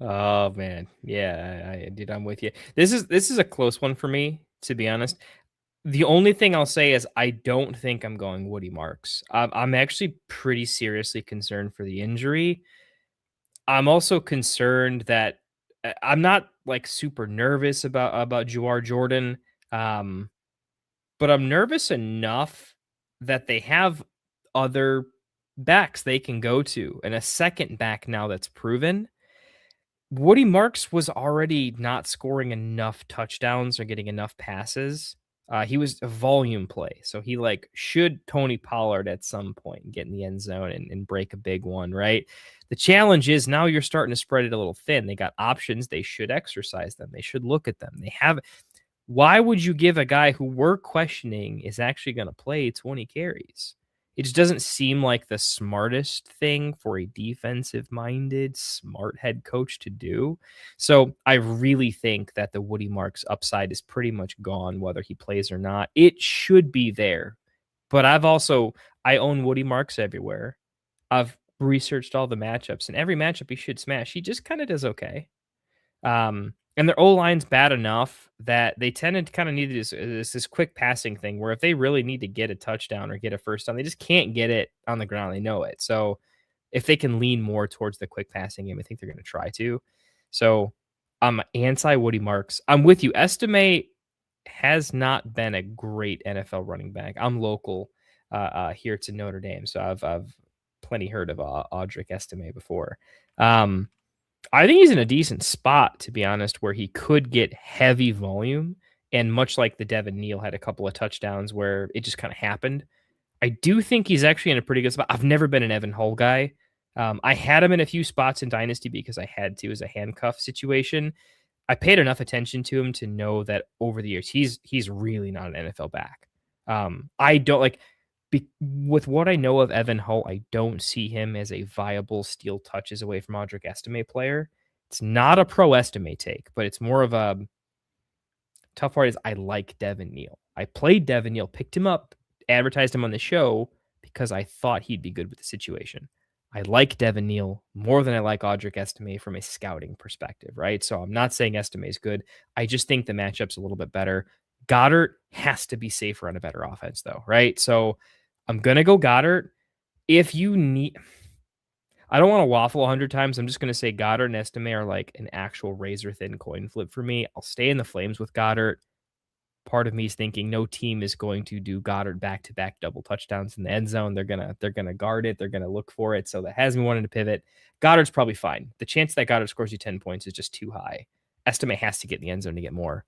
Oh man. Yeah, I'm with you. This is a close one for me, to be honest. The only thing I'll say is I don't think I'm going Woody Marks. I'm actually pretty seriously concerned for the injury. I'm also concerned that I'm not like super nervous about Jawar Jordan, but I'm nervous enough that they have other backs they can go to, and a second back now that's proven. Woody Marks was already not scoring enough touchdowns or getting enough passes. He was a volume play, so he should Tony Pollard at some point get in the end zone and break a big one, right? The challenge is now you're starting to spread it a little thin. They got options. They should exercise them. They should look at them. They have. Why would you give a guy who we're questioning is actually going to play 20 carries? It just doesn't seem like the smartest thing for a defensive-minded, smart head coach to do. So I really think that the Woody Marks upside is pretty much gone, whether he plays or not. It should be there. But I own Woody Marks everywhere. I've researched all the matchups, and every matchup he should smash. He just kind of does okay. And their O-line's bad enough that they tend to kind of need this quick passing thing where if they really need to get a touchdown or get a first down, they just can't get it on the ground. They know it. So if they can lean more towards the quick passing game, I think they're going to try to. So I'm anti-Woody Marks. I'm with you. Estime has not been a great NFL running back. I'm local here to Notre Dame, so I've plenty heard of Audric Estime before. I think he's in a decent spot, to be honest, where he could get heavy volume. And much like the Devin Neal had a couple of touchdowns where it just kind of happened. I do think he's actually in a pretty good spot. I've never been an Evan Hull guy. I had him in a few spots in Dynasty because I had to as a handcuff situation. I paid enough attention to him to know that over the years, he's really not an NFL back. I don't with what I know of Evan Hull, I don't see him as a viable steal touches away from Audric Estime player. It's not a pro Estime take, but it's more of a tough part is I like Devin Neal. I played Devin Neal, picked him up, advertised him on the show because I thought he'd be good with the situation. I like Devin Neal more than I like Audric Estime from a scouting perspective, right? So I'm not saying Estime is good. I just think the matchup's a little bit better. Goddard has to be safer on a better offense, though, right? So I'm going to go Goddard. If you need... I don't want to waffle 100 times. I'm just going to say Goddard and Estime are like an actual razor thin coin flip for me. I'll stay in the flames with Goddard. Part of me is thinking no team is going to do Goddard back-to-back double touchdowns in the end zone. They're gonna guard it. They're gonna look for it. So that has me wanting to pivot. Goddard's probably fine. The chance that Goddard scores you 10 points is just too high. Estime has to get in the end zone to get more.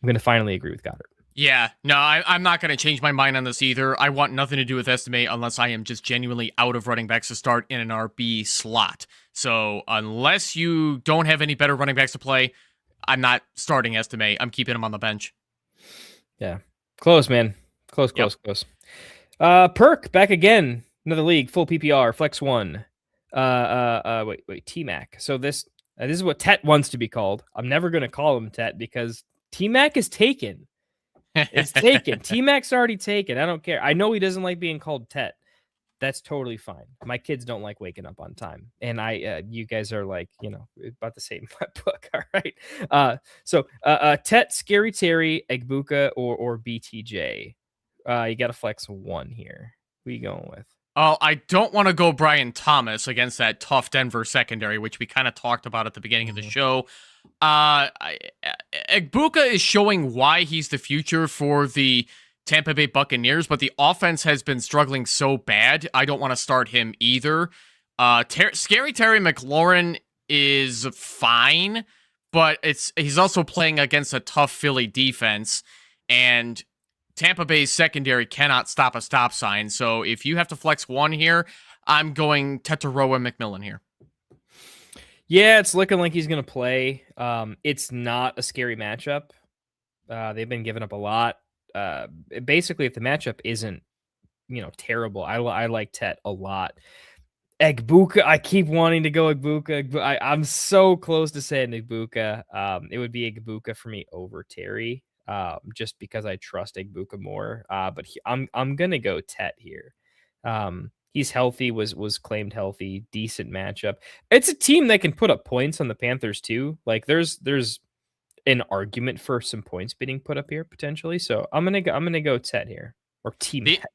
I'm gonna finally agree with Goddard. Yeah, no, I'm not going to change my mind on this either. I want nothing to do with Estime unless I am just genuinely out of running backs to start in an RB slot. So unless you don't have any better running backs to play, I'm not starting Estime. I'm keeping him on the bench. Yeah. Close, man. Close. Perk back again. Another league, full PPR, flex one. Wait, T-Mac. So this is what Tet wants to be called. I'm never going to call him Tet because T-Mac is taken. It's taken. T-Mac's already taken. I don't care. I know he doesn't like being called Tet. That's totally fine. My kids don't like waking up on time. And you guys are like, about the same book. All right. So Tet, Scary Terry, Egbuka, or BTJ. You got to flex one here. Who are you going with? Oh, I don't want to go Brian Thomas against that tough Denver secondary, which we kind of talked about at the beginning of the show. Egbuka is showing why he's the future for the Tampa Bay Buccaneers, but the offense has been struggling so bad. I don't want to start him either. Scary Terry McLaurin is fine, but he's also playing against a tough Philly defense, and Tampa Bay's secondary cannot stop a stop sign. So if you have to flex one here, I'm going Tetaroa McMillan here. Yeah, it's looking like he's going to play. It's not a scary matchup. They've been giving up a lot. Basically, if the matchup isn't, terrible, I like Tet a lot. Egbuka, I keep wanting to go Egbuka. I'm so close to saying Egbuka. It would be Egbuka for me over Terry, just because I trust Egbuka more. But I'm gonna go Tet here. He's healthy, was claimed healthy, decent matchup. It's a team that can put up points on the Panthers too. Like there's an argument for some points being put up here potentially. So I'm gonna go Tet here or T-Mac.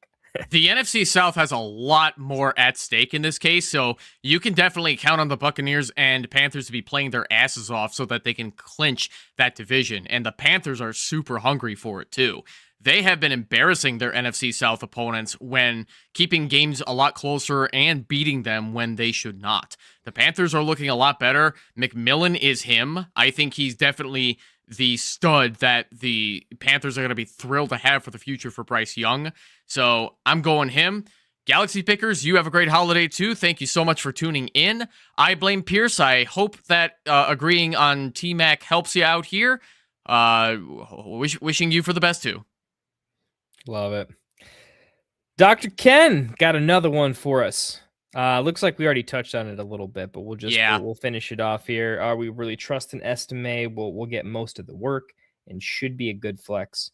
The NFC South has a lot more at stake in this case, so you can definitely count on the Buccaneers and Panthers to be playing their asses off so that they can clinch that division. And the Panthers are super hungry for it too. They have been embarrassing their NFC South opponents when keeping games a lot closer and beating them when they should not. The Panthers are looking a lot better. McMillan is him. I think he's definitely the stud that the Panthers are going to be thrilled to have for the future for Bryce Young. So I'm going him. Galaxy Pickers, you have a great holiday too. Thank you so much for tuning in. I blame Pierce. I hope that agreeing on T-Mac helps you out here. Wishing you for the best too. Love it. Dr. Ken got another one for us. Looks like we already touched on it a little bit, but we'll finish it off here. Are we really trusting Estime? We'll get most of the work and should be a good flex.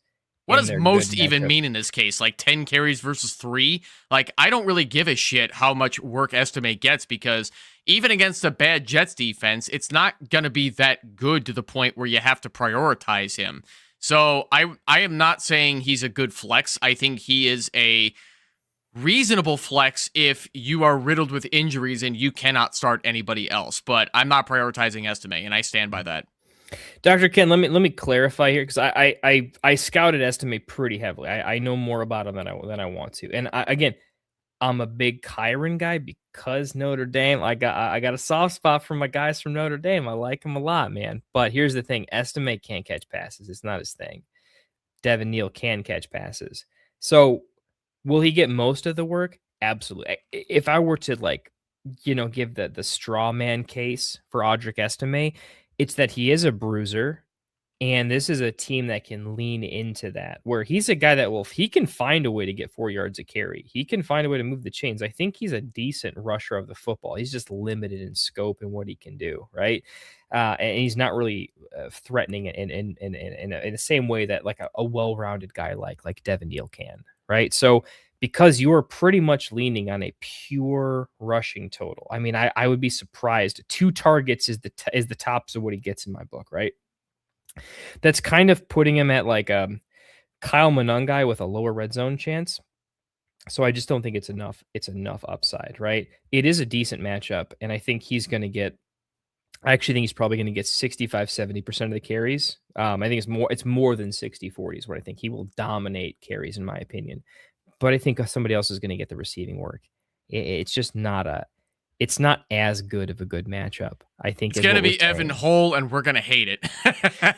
What does most even mean in this case? Like 10 carries versus 3? Like, I don't really give a shit how much work Estime gets because even against a bad Jets defense, it's not going to be that good to the point where you have to prioritize him. So I am not saying he's a good flex. I think he is a reasonable flex if you are riddled with injuries and you cannot start anybody else. But I'm not prioritizing Estime, and I stand by that. Dr. Ken, let me clarify here because I scouted Estime pretty heavily. I know more about him than I want to. And again, I'm a big Kyron guy because Notre Dame. I got a soft spot for my guys from Notre Dame. I like him a lot, man. But here's the thing: Estime can't catch passes. It's not his thing. Devin Neal can catch passes. So will he get most of the work? Absolutely. If I were to give the straw man case for Audric Estime, it's that he is a bruiser. And this is a team that can lean into that, where he's a guy that he can find a way to get 4 yards a carry. He can find a way to move the chains. I think he's a decent rusher of the football. He's just limited in scope and what he can do, right? And he's not really threatening in the same way that like a well-rounded guy like Devin Neal can, right? So because you are pretty much leaning on a pure rushing total, I mean, I would be surprised. 2 targets is the tops of what he gets in my book, right? That's kind of putting him at like Kyle Monangai with a lower red zone chance. So I just don't think it's enough. It's enough upside, right? It is a decent matchup, and I think he's going to get. I actually think he's probably going to get 65-70% of the carries. I think it's more than 60-40 is what I think. He will dominate carries in my opinion. But I think somebody else is going to get the receiving work. It's just not it's not as good of a good matchup. I think It's going to be Evan Hull, and we're going to hate it.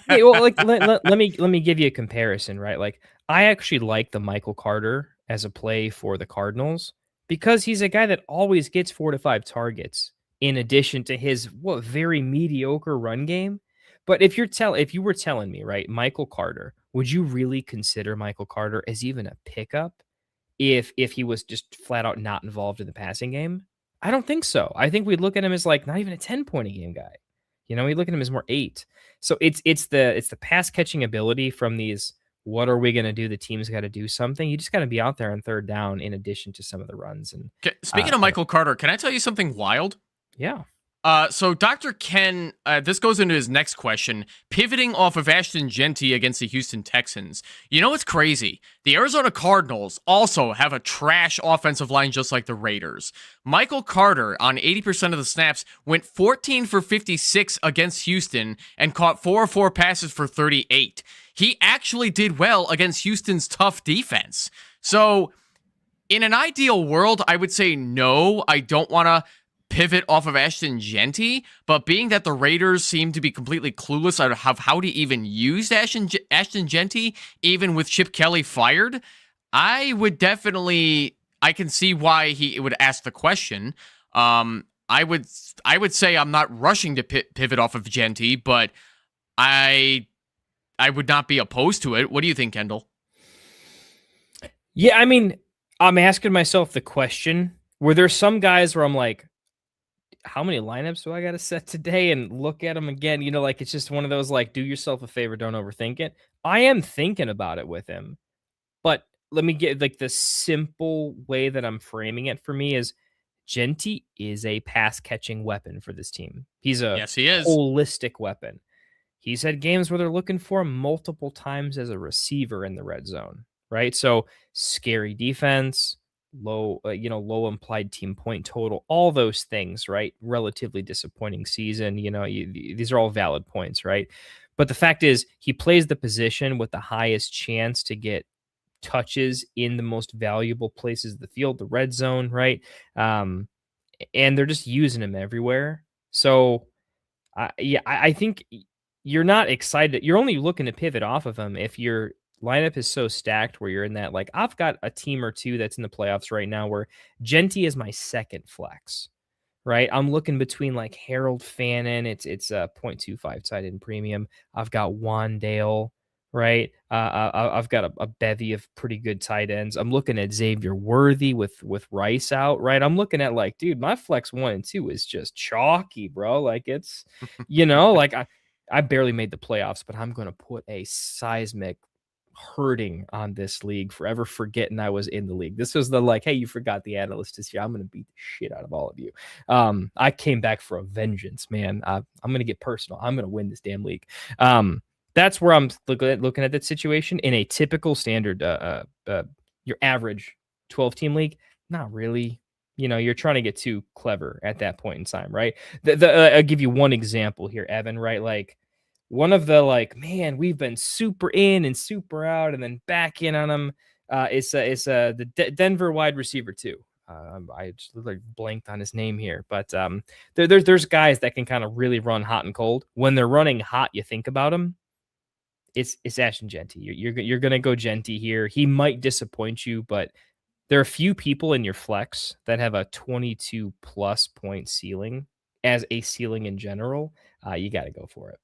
Yeah, well, like let me give you a comparison, right? Like I actually like the Michael Carter as a play for the Cardinals because he's a guy that always gets 4 to 5 targets in addition to his very mediocre run game. But if you were telling me, right, Michael Carter, would you really consider Michael Carter as even a pickup if he was just flat out not involved in the passing game? I don't think so. I think we'd look at him as like not even a 10-point a game guy. We look at him as more 8. So it's the pass catching ability from these. What are we going to do? The team's got to do something. You just got to be out there on third down in addition to some of the runs. And speaking of Michael Carter, can I tell you something wild? Yeah. So Dr. Ken, this goes into his next question, pivoting off of Ashton Jeanty against the Houston Texans. You know what's crazy? The Arizona Cardinals also have a trash offensive line just like the Raiders. Michael Carter, on 80% of the snaps, went 14 for 56 against Houston and caught 4 of 4 passes for 38. He actually did well against Houston's tough defense. So in an ideal world, I would say no, I don't want to pivot off of Ashton Jeanty, but being that the Raiders seem to be completely clueless on how to even use Ashton Jeanty, even with Chip Kelly fired, I can see why he would ask the question. I would say I'm not rushing to pivot off of Jeanty, but I would not be opposed to it. What do you think, Kendall? Yeah, I mean, I'm asking myself the question, were there some guys where I'm like, how many lineups do I got to set today and look at them again? Like it's just one of those, like, do yourself a favor, don't overthink it. I am thinking about it with him, but let me get like the simple way that I'm framing it for me is Jeanty is a pass catching weapon for this team. He is holistic weapon. He's had games where they're looking for him multiple times as a receiver in the red zone, right? So scary defense, low implied team point total, all those things, right? Relatively disappointing season. These are all valid points, right? But the fact is, he plays the position with the highest chance to get touches in the most valuable places of the field, the red zone, right? And they're just using him everywhere. So, I think you're not excited. You're only looking to pivot off of him if your lineup is so stacked where you're in that, like, I've got a team or two that's in the playoffs right now where Jeanty is my second flex, right? I'm looking between like Harold Fannin. It's a 0.25 tight end premium. I've got Wandale, right? I've got a bevy of pretty good tight ends. I'm looking at Xavier Worthy with Rice out, right? I'm looking at like, dude, my flex 1 and 2 is just chalky, bro. Like it's, like I barely made the playoffs, but I'm going to put a seismic hurting on this league, forever forgetting I was in the league. This was the like, hey, you forgot the analyst this year. I'm going to beat the shit out of all of you. I came back for a vengeance, man. I'm going to get personal. I'm going to win this damn league. That's where I'm looking at that situation in a typical standard, your average 12-team league. Not really. You're trying to get too clever at that point in time, right? I'll give you one example here, Evan, right? Like, one of the, like, man, we've been super in and super out and then back in on them. It's the Denver wide receiver too. I just like blanked on his name here, but there's guys that can kind of really run hot and cold. When they're running hot, you think about them. It's Ashton Jeanty. You're gonna go Jeanty here. He might disappoint you, but there are a few people in your flex that have a 22 plus point ceiling as a ceiling in general. You got to go for it.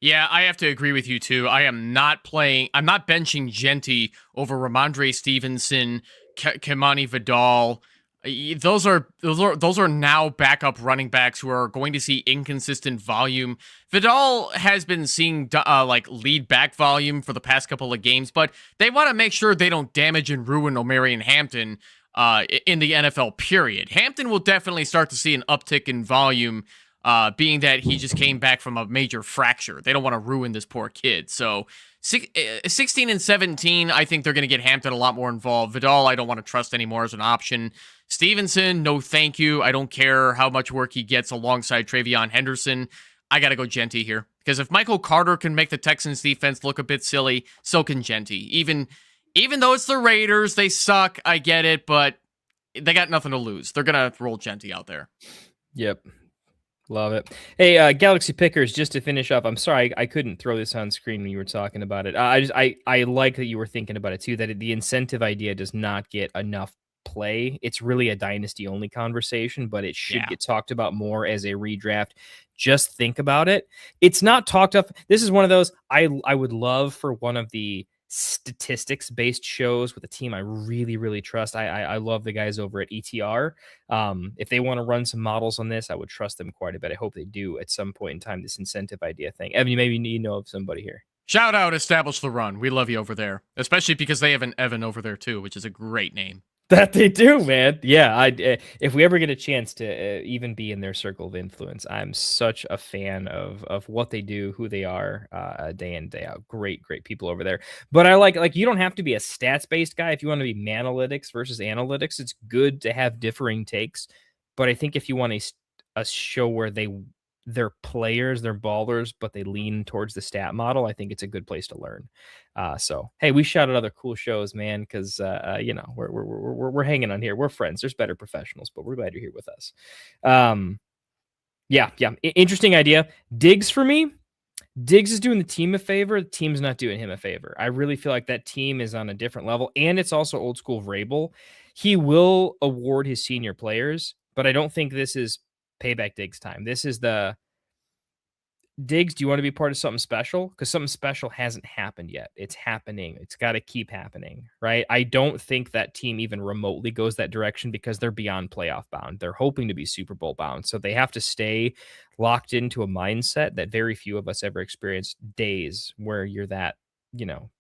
Yeah, I have to agree with you too. I'm not benching Jeanty over Ramondre Stevenson, Kimani Vidal. Those are now backup running backs who are going to see inconsistent volume. Vidal has been seeing like lead back volume for the past couple of games, but they want to make sure they don't damage and ruin Omarion Hampton in the NFL period. Hampton will definitely start to see an uptick in volume being that he just came back from a major fracture. They don't want to ruin this poor kid. So 16 and 17, I think they're going to get Hampton a lot more involved. Vidal, I don't want to trust anymore as an option. Stevenson, no thank you. I don't care how much work he gets alongside Travion Henderson. I got to go Genty here. Because if Michael Carter can make the Texans defense look a bit silly, so can Genty. Even though it's the Raiders, they suck. I get it, but they got nothing to lose. They're going to roll Genty out there. Yep. Love it. Hey, Galaxy Pickers, just to finish up, I'm sorry I couldn't throw this on screen when you were talking about it. I like that you were thinking about it too, that the incentive idea does not get enough play. It's really a dynasty only conversation, but it should get talked about more as a redraft. Just think about it. It's not talked up. This is one of those I would love for one of the statistics based shows with a team I really, really trust. I love the guys over at ETR. If they want to run some models on this, I would trust them quite a bit. I hope they do at some point in time, this incentive idea thing. Evan, you know of somebody here. Shout out Establish the Run. We love you over there, especially because they have an Evan over there too, which is a great name. That they do, man. Yeah, if we ever get a chance to even be in their circle of influence, I'm such a fan of what they do, who they are, day in, day out. Great people over there. But I like you don't have to be a stats-based guy. If you want to be Manalytics versus Analytics, it's good to have differing takes. But I think if you want a show where they're players, they're ballers, but they lean towards the stat model, I think it's a good place to learn. So hey, we shouted other cool shows, man, because we're hanging on here. We're friends. There's better professionals, but we're glad you're here with us. Interesting idea. Diggs for me. Diggs is doing the team a favor. The team's not doing him a favor. I really feel like that team is on a different level, and it's also old school Vrabel. He will award his senior players, but I don't think this is payback Diggs time. This is the Diggs. Do you want to be part of something special? Because something special hasn't happened yet. It's happening. It's got to keep happening, right? I don't think that team even remotely goes that direction because they're beyond playoff bound. They're hoping to be Super Bowl bound. So they have to stay locked into a mindset that very few of us ever experienced days where you're that,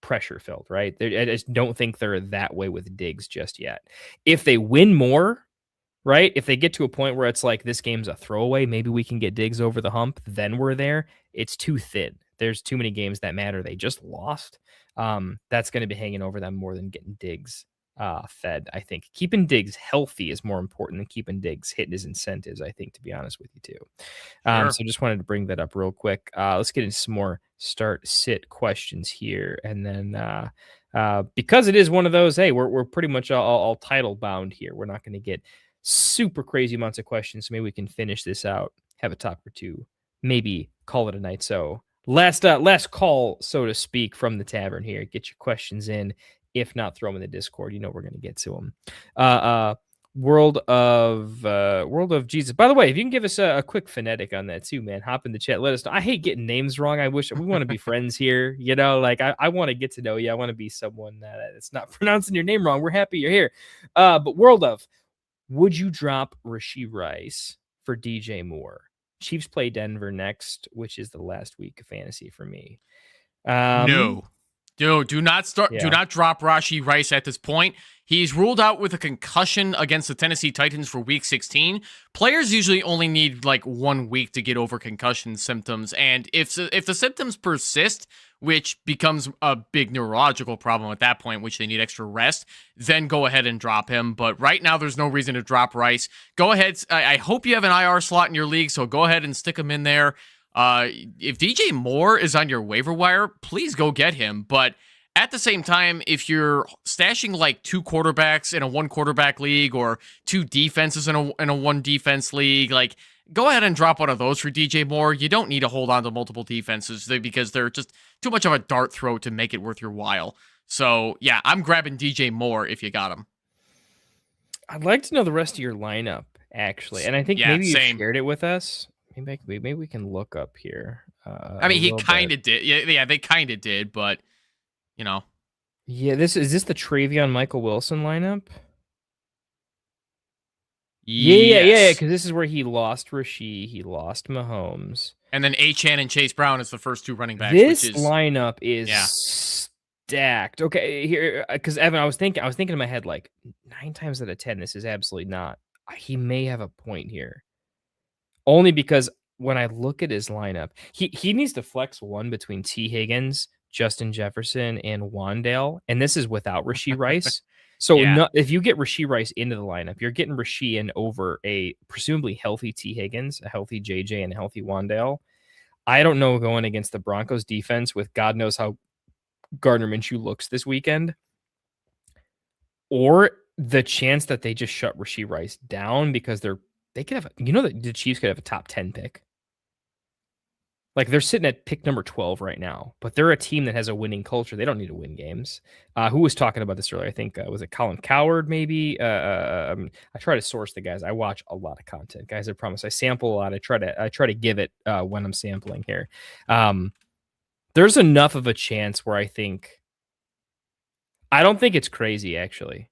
pressure filled, right? I just don't think they're that way with Diggs just yet. If they win more, right? If they get to a point where it's like this game's a throwaway, maybe we can get Diggs over the hump, then we're there. It's too thin. There's too many games that matter. They just lost. That's going to be hanging over them more than getting Diggs fed. I think keeping Diggs healthy is more important than keeping Diggs hitting his incentives, I think, to be honest with you too. Sure. So just wanted to bring that up real quick. Let's get into some more start sit questions here. And then because it is one of those, hey, we're pretty much all title bound here. We're not going to get super crazy amounts of questions. So maybe we can finish this out, have a talk or two, maybe call it a night. So last call, so to speak, from the tavern here. Get your questions in. If not, throw them in the Discord. We're going to get to them. World of Jesus. By the way, if you can give us a quick phonetic on that too, man, hop in the chat. Let us know. I hate getting names wrong. I wish we want to be friends here. I want to get to know you. I want to be someone that's not pronouncing your name wrong. We're happy you're here. But World of, would you drop Rashee Rice for DJ Moore? Chiefs play Denver next, which is the last week of fantasy for me. No. Do not start. Yeah. Do not drop Rashee Rice at this point. He's ruled out with a concussion against the Tennessee Titans for Week 16. Players usually only need like 1 week to get over concussion symptoms, and if the symptoms persist, which becomes a big neurological problem at that point, which they need extra rest, then go ahead and drop him. But right now, there's no reason to drop Rice. Go ahead. I hope you have an IR slot in your league, so go ahead and stick him in there. If DJ Moore is on your waiver wire, please go get him. But at the same time, if you're stashing like 2 quarterbacks in a 1 quarterback league or 2 defenses in a 1 defense league, like go ahead and drop one of those for DJ Moore. You don't need to hold on to multiple defenses because they're just too much of a dart throw to make it worth your while. So yeah, I'm grabbing DJ Moore if you got him. I'd like to know the rest of your lineup actually, and I think maybe you shared it with us. Maybe we can look up here. I mean, he kind of did. Yeah, they kind of did, but Yeah, is this the Travion Michael Wilson lineup? Yeah, because this is where he lost Rashee, he lost Mahomes. And then Achane and Chase Brown is the first 2 running backs. This lineup is stacked. Okay, here, because Evan, I was thinking in my head, like 9 times out of 10, this is absolutely not. He may have a point here. Only because when I look at his lineup, he needs to flex one between T. Higgins, Justin Jefferson, and Wandale, and this is without Rashee Rice. So Yeah. if you get Rashee Rice into the lineup, you're getting Rashee in over a presumably healthy T. Higgins, a healthy JJ, and a healthy Wandale. I don't know going against the Broncos defense with God knows how Gardner Minshew looks this weekend, or the chance that they just shut Rashee Rice down because they could have, that the Chiefs could have a top 10 pick. Like they're sitting at pick number 12 right now, but they're a team that has a winning culture. They don't need to win games. Who was talking about this earlier? I think was it Colin Coward? Maybe. I try to source the guys. I watch a lot of content, guys. I promise. I sample a lot. I try to give it when I'm sampling here. There's enough of a chance where I don't think it's crazy actually.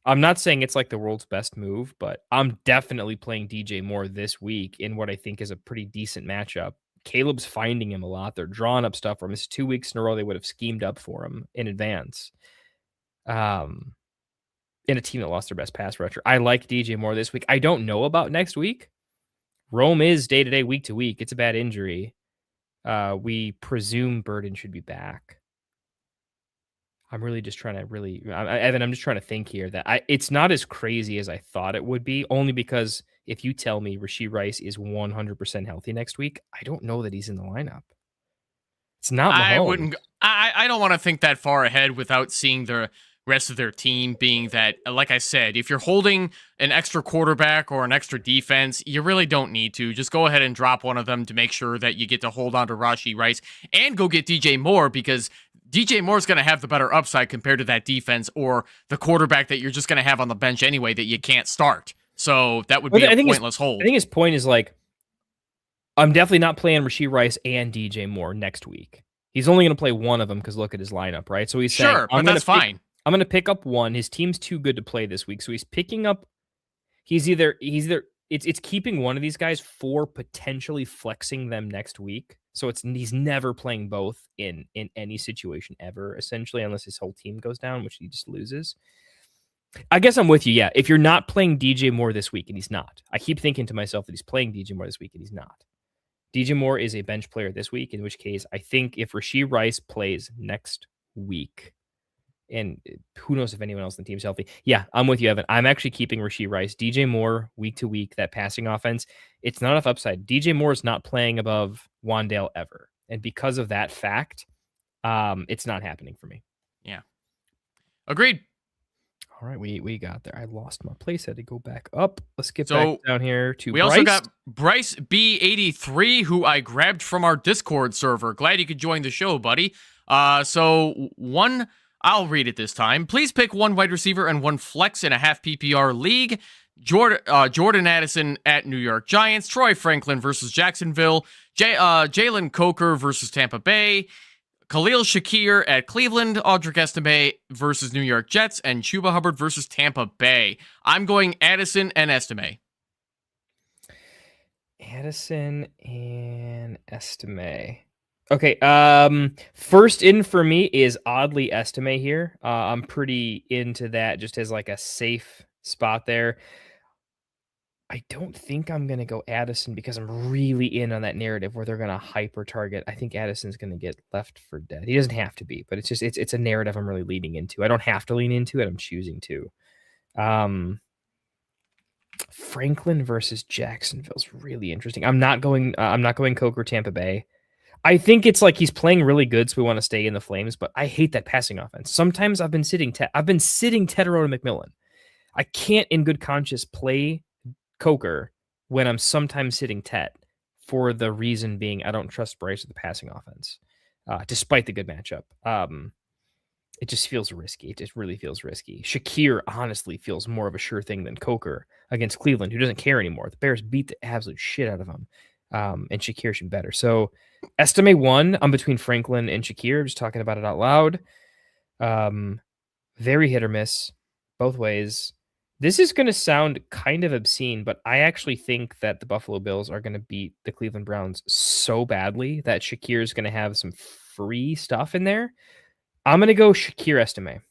I'm not saying it's like the world's best move, but I'm definitely playing DJ Moore this week in what I think is a pretty decent matchup. Caleb's finding him a lot. They're drawing up stuff for him. It's 2 weeks in a row they would have schemed up for him in advance. In a team that lost their best pass rusher. I like DJ Moore this week. I don't know about next week. Rome is day-to-day, week-to-week. It's a bad injury. We presume Burden should be back. I'm really just trying to Evan, I'm just trying to think here that it's not as crazy as I thought it would be, only because if you tell me Rashee Rice is 100% healthy next week, I don't know that he's in the lineup. It's not Mahomes. I don't want to think that far ahead without seeing the rest of their team, being that, like I said, if you're holding an extra quarterback or an extra defense, you really don't need to. Just go ahead and drop one of them to make sure that you get to hold on to Rashee Rice and go get DJ Moore, because DJ Moore's going to have the better upside compared to that defense or the quarterback that you're just going to have on the bench anyway that you can't start. So that would be a pointless hold. I think his point is like, I'm definitely not playing Rashee Rice and DJ Moore next week. He's only going to play one of them because look at his lineup, right? So he's saying, but that's fine. I'm going to pick up one. His team's too good to play this week. So he's picking up, it's keeping one of these guys for potentially flexing them next week. So he's never playing both in any situation ever, essentially, unless his whole team goes down, which he just loses. I guess I'm with you. Yeah. If you're not playing DJ Moore this week, and he's not, I keep thinking to myself that he's playing DJ Moore this week, and he's not. DJ Moore is a bench player this week, in which case I think if Rashee Rice plays next week, and who knows if anyone else in the team's healthy. Yeah, I'm with you, Evan. I'm actually keeping Rashee Rice. DJ Moore, week to week, that passing offense, it's not enough upside. DJ Moore is not playing above Wandale ever. And because of that fact, it's not happening for me. Yeah. Agreed. All right, we got there. I lost my place. I had to go back up. Let's get back down here to Bryce. We also got Bryce B83, who I grabbed from our Discord server. Glad you could join the show, buddy. I'll read it this time. Please pick one wide receiver and one flex in a half PPR league. Jordan Addison at New York Giants. Troy Franklin versus Jacksonville. Jalen Coker versus Tampa Bay. Khalil Shakir at Cleveland. Audric Estime versus New York Jets. And Chuba Hubbard versus Tampa Bay. I'm going Addison and Estime. Addison and Estime. Okay, first in for me is oddly Estime here. I'm pretty into that just as like a safe spot there. I don't think I'm going to go Addison because I'm really in on that narrative where they're going to hyper target. I think Addison's going to get left for dead. He doesn't have to be, but it's a narrative I'm really leaning into. I don't have to lean into it. I'm choosing to. Franklin versus Jacksonville is really interesting. I'm not going Coker Tampa Bay. I think it's like he's playing really good, so we want to stay in the flames, but I hate that passing offense. Sometimes I've been sitting Tedderone McMillan. I can't in good conscience play Coker when I'm sometimes sitting Tet, for the reason being I don't trust Bryce with the passing offense, despite the good matchup. It just feels risky. It just really feels risky. Shakir honestly feels more of a sure thing than Coker against Cleveland, who doesn't care anymore. The Bears beat the absolute shit out of him, and Shakir should be better. So Estime 1, I'm between Franklin and Shakir. I'm just talking about it out loud. Very hit or miss both ways. This is going to sound kind of obscene, but I actually think that the Buffalo Bills are going to beat the Cleveland Browns so badly that Shakir is going to have some free stuff in there. I'm going to go Shakir Estime.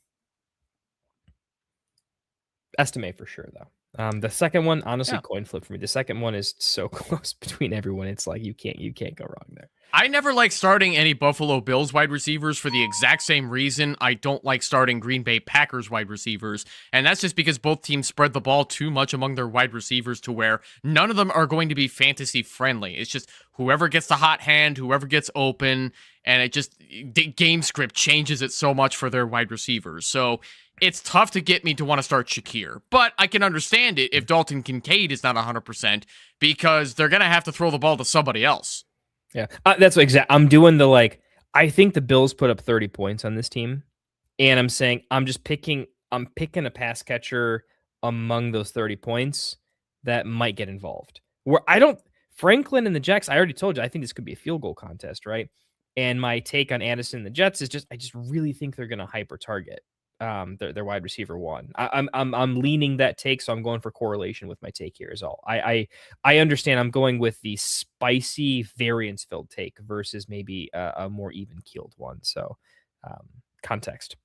Estime for sure, though. The second one, honestly, Yeah. coin flip for me. The second one is so close between everyone. It's like you can't go wrong there. I never like starting any Buffalo Bills wide receivers for the exact same reason I don't like starting Green Bay Packers wide receivers. And that's just because both teams spread the ball too much among their wide receivers to where none of them are going to be fantasy friendly. It's just whoever gets the hot hand, whoever gets open, and it just, the game script changes it so much for their wide receivers. So it's tough to get me to want to start Shakir. But I can understand it if Dalton Kincaid is not 100% because they're going to have to throw the ball to somebody else. Yeah, that's what I'm doing the like. I think the Bills put up 30 points on this team, and I'm saying I'm picking a pass catcher among those 30 points that might get involved. Where I don't Franklin and the Jets. I already told you I think this could be a field goal contest, right? And my take on Addison and the Jets is I just really think they're going to hyper target their wide receiver one. I'm leaning that take, so I'm going for correlation with my take here is all. I understand I'm going with the spicy variance filled take versus maybe a more even keeled one. So context.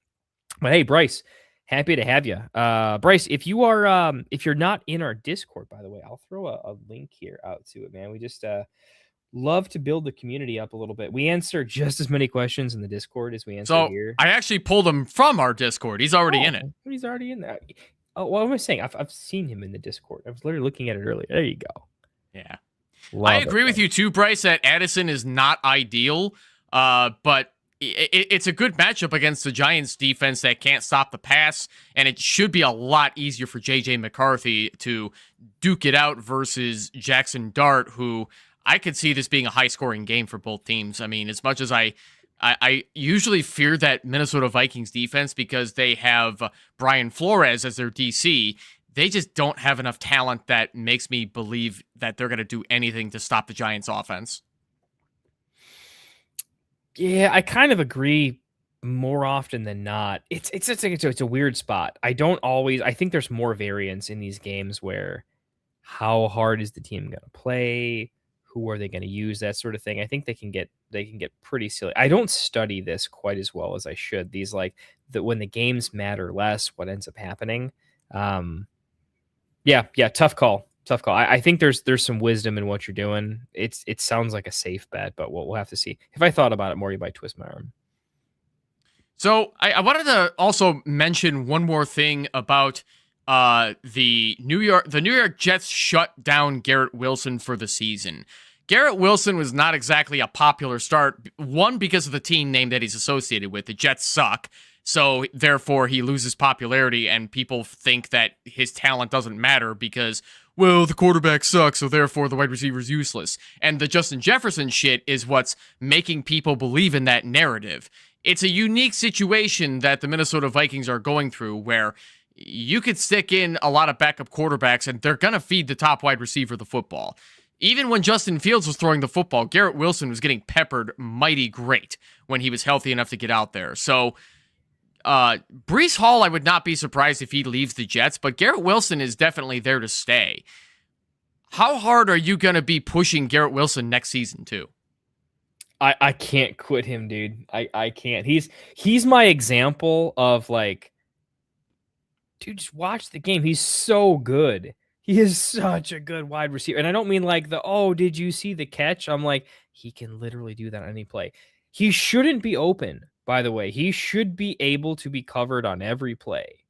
But hey, Bryce, happy to have you. Bryce, if you're not in our Discord, by the way, I'll throw a link here out to it, man. We just love to build the community up a little bit. We answer just as many questions in the Discord as we answer here. I actually pulled him from our Discord. He's already in it. He's already in there. Oh, what am I saying? I've seen him in the Discord. I was literally looking at it earlier. There you go. Yeah. I agree with you too, Bryce, that Addison is not ideal, but it's a good matchup against the Giants defense that can't stop the pass, and it should be a lot easier for J.J. McCarthy to duke it out versus Jackson Dart, who I could see this being a high-scoring game for both teams. I mean, as much as I usually fear that Minnesota Vikings defense because they have Brian Flores as their DC, they just don't have enough talent that makes me believe that they're going to do anything to stop the Giants' offense. Yeah, I kind of agree more often than not. It's a weird spot. I think there's more variance in these games where how hard is the team going to play? Who are they going to use? That sort of thing. I think they can get pretty silly. I don't study this quite as well as I should. These when the games matter less, what ends up happening. Yeah, tough call. I think there's some wisdom in what you're doing. It sounds like a safe bet, but we'll have to see. If I thought about it more, you might twist my arm. So I wanted to also mention one more thing about the New York Jets shut down Garrett Wilson for the season. Garrett Wilson was not exactly a popular start, one, because of the team name that he's associated with. The Jets suck, so therefore he loses popularity, and people think that his talent doesn't matter because, well, the quarterback sucks, so therefore the wide receiver is useless. And the Justin Jefferson shit is what's making people believe in that narrative. It's a unique situation that the Minnesota Vikings are going through where you could stick in a lot of backup quarterbacks and they're going to feed the top wide receiver the football. Even when Justin Fields was throwing the football, Garrett Wilson was getting peppered mighty great when he was healthy enough to get out there. So, Breece Hall, I would not be surprised if he leaves the Jets, but Garrett Wilson is definitely there to stay. How hard are you going to be pushing Garrett Wilson next season, too? I can't quit him, dude. I can't. He's my example of dude, just watch the game. He's so good. He is such a good wide receiver. And I don't mean did you see the catch? I'm like, he can literally do that on any play. He shouldn't be open, by the way. He should be able to be covered on every play.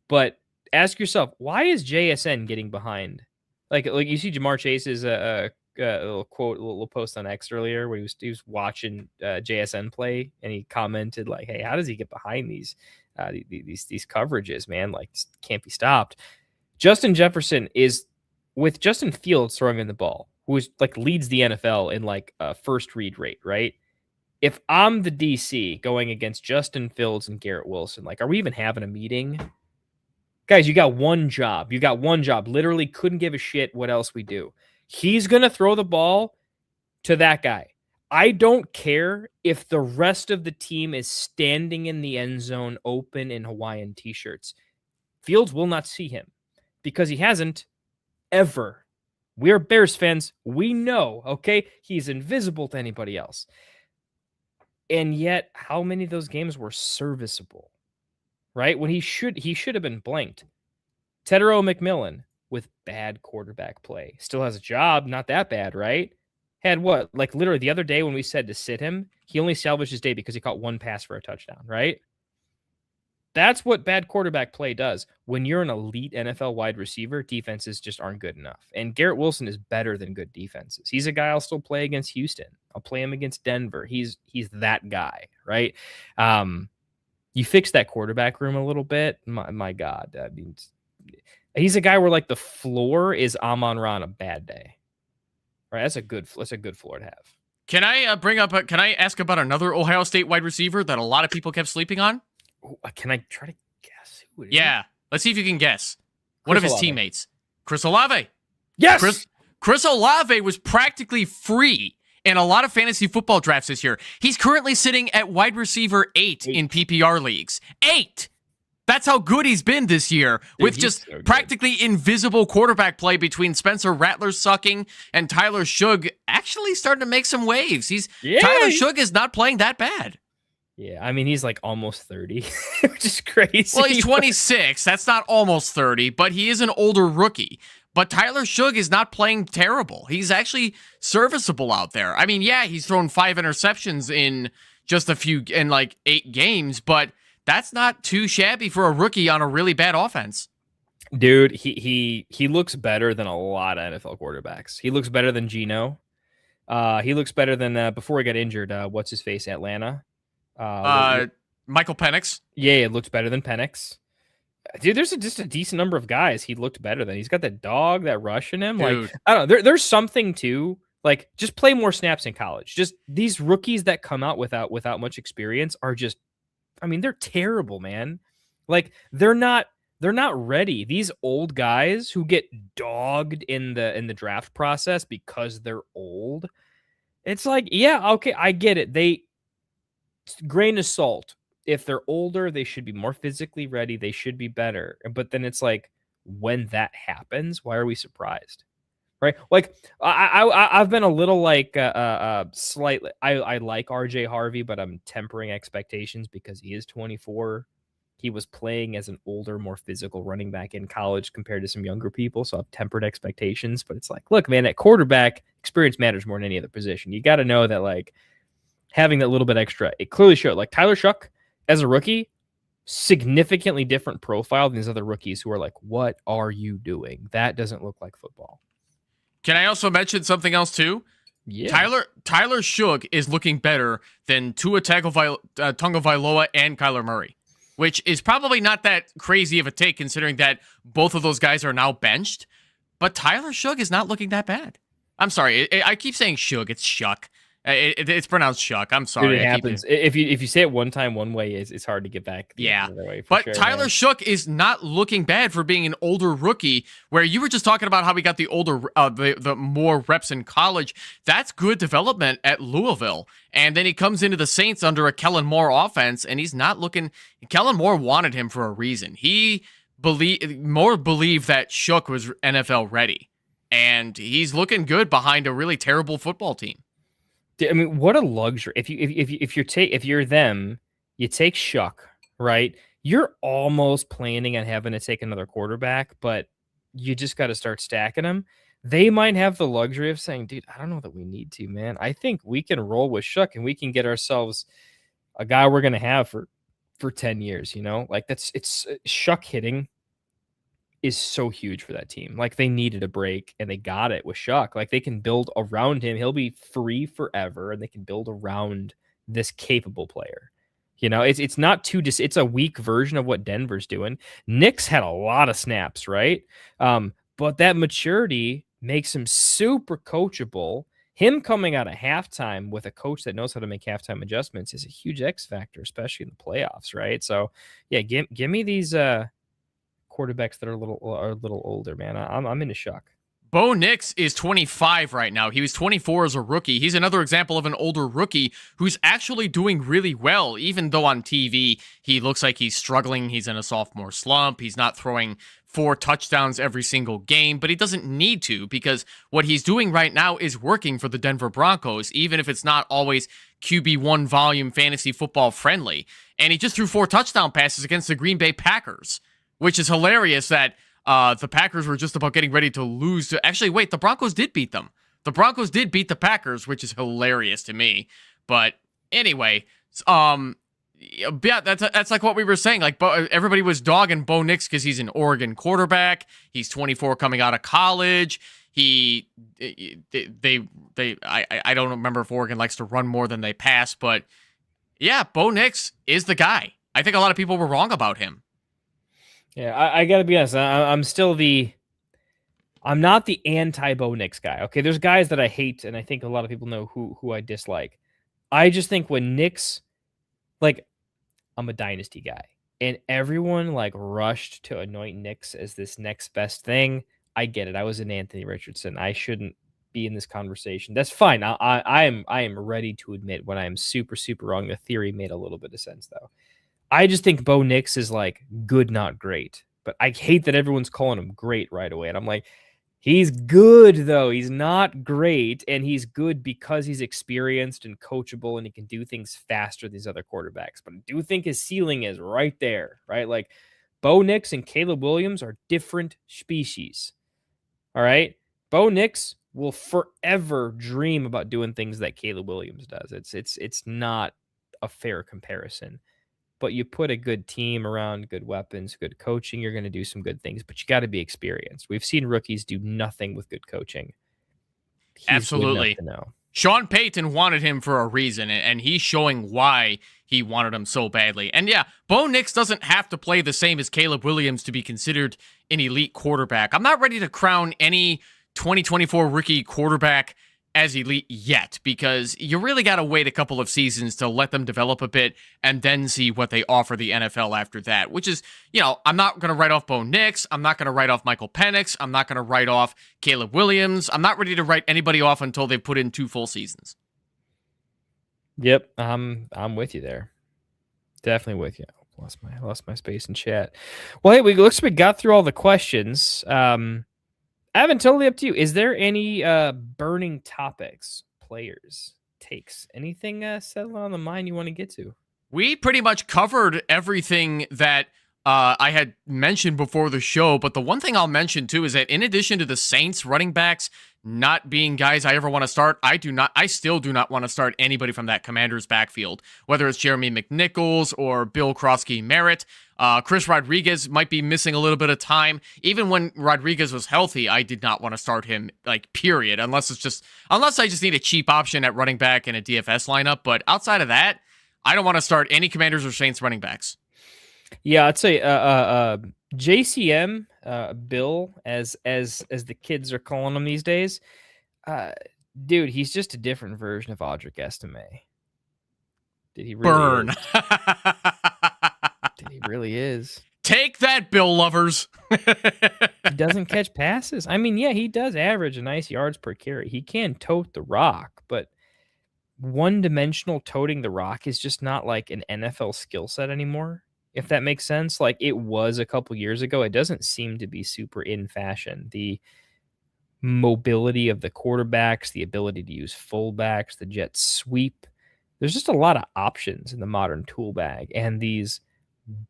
But ask yourself, why is JSN getting behind? Like you see Jamar Chase's little quote, little post on X earlier where he was watching JSN play, and he commented hey, how does he get behind these coverages, man? Can't be stopped. Justin Jefferson is with Justin Fields throwing in the ball, who is leads the NFL in first read rate, right? If I'm the DC going against Justin Fields and Garrett Wilson, are we even having a meeting? Guys, you got one job. Literally couldn't give a shit what else we do. He's going to throw the ball to that guy. I don't care if the rest of the team is standing in the end zone open in Hawaiian t-shirts. Fields will not see him because he hasn't ever. We're Bears fans. We know, okay? He's invisible to anybody else. And yet, how many of those games were serviceable? Right? When he should have been blanked. Tedero McMillan, with bad quarterback play. Still has a job, not that bad, right? Had what? Like literally the other day when we said to sit him, he only salvaged his day because he caught one pass for a touchdown, right? That's what bad quarterback play does. When you're an elite NFL wide receiver, defenses just aren't good enough. And Garrett Wilson is better than good defenses. He's a guy I'll still play against Houston. I'll play him against Denver. He's that guy, right? You fix that quarterback room a little bit. My God, I mean, he's a guy where like the floor is Amon-Ra on a bad day, right? That's a good floor to have. Can I can I ask about another Ohio State wide receiver that a lot of people kept sleeping on? Can I try to guess who it is? Yeah, let's see if you can guess. One of his teammates, Chris Olave. Yes, Chris Olave was practically free in a lot of fantasy football drafts this year. He's currently sitting at wide receiver 8 in PPR leagues. 8. That's how good he's been this year, with just so practically invisible quarterback play between Spencer Rattler sucking and Tyler Shugg actually starting to make some waves. Tyler Shugg is not playing that bad. Yeah, I mean, he's like almost 30, which is crazy. Well, he's 26. That's not almost 30, but he is an older rookie. But Tyler Shugg is not playing terrible. He's actually serviceable out there. I mean, yeah, he's thrown 5 interceptions in just like 8 games, but that's not too shabby for a rookie on a really bad offense. Dude, he looks better than a lot of NFL quarterbacks. He looks better than Geno. He looks better than before he got injured. What's his face? Atlanta. Michael Penix. Yeah, it looks better than Penix. Dude, there's just a decent number of guys he looked better than. He's got that dog, that rush in him. Dude. Like, I don't know. There's something to like just play more snaps in college. Just these rookies that come out without much experience are just, I mean, they're terrible, man. Like they're not ready. These old guys who get dogged in the draft process because they're old. It's like, yeah, okay, I get it. Grain of salt. If they're older, they should be more physically ready. They should be better. But then it's like, when that happens, why are we surprised? Right? Like I've been a little like slightly. I like RJ Harvey, but I'm tempering expectations because he is 24. He was playing as an older, more physical running back in college compared to some younger people, so I've tempered expectations. But it's like, look, man, at quarterback, experience matters more than any other position. You got to know that, like, having that little bit extra, it clearly showed. Like Tyler Shugg, as a rookie, significantly different profile than these other rookies who are like, what are you doing? That doesn't look like football. Can I also mention something else too? Yeah. Tyler Shugg is looking better than Tua Tagovailoa and Kyler Murray, which is probably not that crazy of a take considering that both of those guys are now benched. But Tyler Shugg is not looking that bad. I'm sorry. I keep saying Shugg. It's Shuck. It's pronounced Shuck. I'm sorry. Dude, it happens. If you say it one time one way, it's hard to get back the other way. But sure, Tyler Shugg is not looking bad for being an older rookie. Where you were just talking about how he got the older, the more reps in college. That's good development at Louisville, and then he comes into the Saints under a Kellen Moore offense, and he's not looking. Kellen Moore wanted him for a reason. Moore believed that Shugg was NFL ready, and he's looking good behind a really terrible football team. I mean, what a luxury! If you're them, you take Shugg, right? You're almost planning on having to take another quarterback, but you just got to start stacking them. They might have the luxury of saying, "Dude, I don't know that we need to, man. I think we can roll with Shugg and we can get ourselves a guy we're gonna have for 10 years." You know, like it's Shugg hitting is so huge for that team. Like they needed a break and they got it with Shugg. Like they can build around him. He'll be free forever and they can build around this capable player. You know, it's not it's a weak version of what Denver's doing. Nick's had a lot of snaps, right? But that maturity makes him super coachable. Him coming out of halftime with a coach that knows how to make halftime adjustments is a huge X factor, especially in the playoffs, right? So yeah, give me these quarterbacks that are a little older, man. I'm into Shugg. Bo Nix is 25 right now. He was 24 as a rookie. He's another example of an older rookie who's actually doing really well, even though on TV he looks like he's struggling. He's in a sophomore slump. He's not throwing 4 touchdowns every single game, but he doesn't need to because what he's doing right now is working for the Denver Broncos, even if it's not always QB1 volume fantasy football friendly. And he just threw 4 touchdown passes against the Green Bay Packers, which is hilarious that the Packers were just about getting ready to lose to, actually, wait, the Broncos did beat them. The Broncos did beat the Packers, which is hilarious to me. But anyway, yeah, that's like what we were saying. Like, everybody was dogging Bo Nix because he's an Oregon quarterback. He's 24 coming out of college. I don't remember if Oregon likes to run more than they pass, but yeah, Bo Nix is the guy. I think a lot of people were wrong about him. Yeah, I got to be honest. I'm not the anti-Bo Nix guy. Okay, there's guys that I hate, and I think a lot of people know who I dislike. I just think when Nix, like, I'm a Dynasty guy, and everyone like rushed to anoint Nix as this next best thing. I get it. I was an Anthony Richardson. I shouldn't be in this conversation. That's fine. I am ready to admit when I am super, super wrong. The theory made a little bit of sense, though. I just think Bo Nix is like good, not great. But I hate that everyone's calling him great right away. And I'm like, he's good, though. He's not great. And he's good because he's experienced and coachable and he can do things faster than these other quarterbacks. But I do think his ceiling is right there, right? Like Bo Nix and Caleb Williams are different species. All right. Bo Nix will forever dream about doing things that Caleb Williams does. It's not a fair comparison. But you put a good team around, good weapons, good coaching, you're going to do some good things, but you got to be experienced. We've seen rookies do nothing with good coaching. He's Absolutely. Sean Payton wanted him for a reason, and he's showing why he wanted him so badly. And yeah, Bo Nix doesn't have to play the same as Caleb Williams to be considered an elite quarterback. I'm not ready to crown any 2024 rookie quarterback as elite yet, because you really got to wait a couple of seasons to let them develop a bit and then see what they offer the NFL after that, which is, I'm not going to write off Bo Nix. I'm not going to write off Michael Penix. I'm not going to write off Caleb Williams. I'm not ready to write anybody off until they put in 2 full seasons. Yep. I'm with you there. Definitely with you. Lost my space in chat. Well, hey, looks like we got through all the questions. Evan, totally up to you. Is there any burning topics, players, takes, anything settling on the mind you want to get to? We pretty much covered everything that I had mentioned before the show, but the one thing I'll mention too is that in addition to the Saints running backs not being guys I ever want to start, I still do not want to start anybody from that Commanders backfield, whether it's Jeremy McNichols or Bill Krosky-Merritt. Chris Rodriguez might be missing a little bit of time. Even when Rodriguez was healthy, I did not want to start him, like, period, unless I just need a cheap option at running back in a DFS lineup. But outside of that, I don't want to start any Commanders or Saints running backs. Yeah, I'd say JCM, Bill, as the kids are calling him these days. Dude, he's just a different version of Audric Estime. Did he really? Burn. He really is. Take that, Bill lovers. He doesn't catch passes. I mean, yeah, he does average a nice yards per carry. He can tote the rock, but one-dimensional toting the rock is just not like an NFL skill set anymore, if that makes sense. Like it was a couple years ago. It doesn't seem to be super in fashion. The mobility of the quarterbacks, the ability to use fullbacks, the jet sweep. There's just a lot of options in the modern tool bag, and these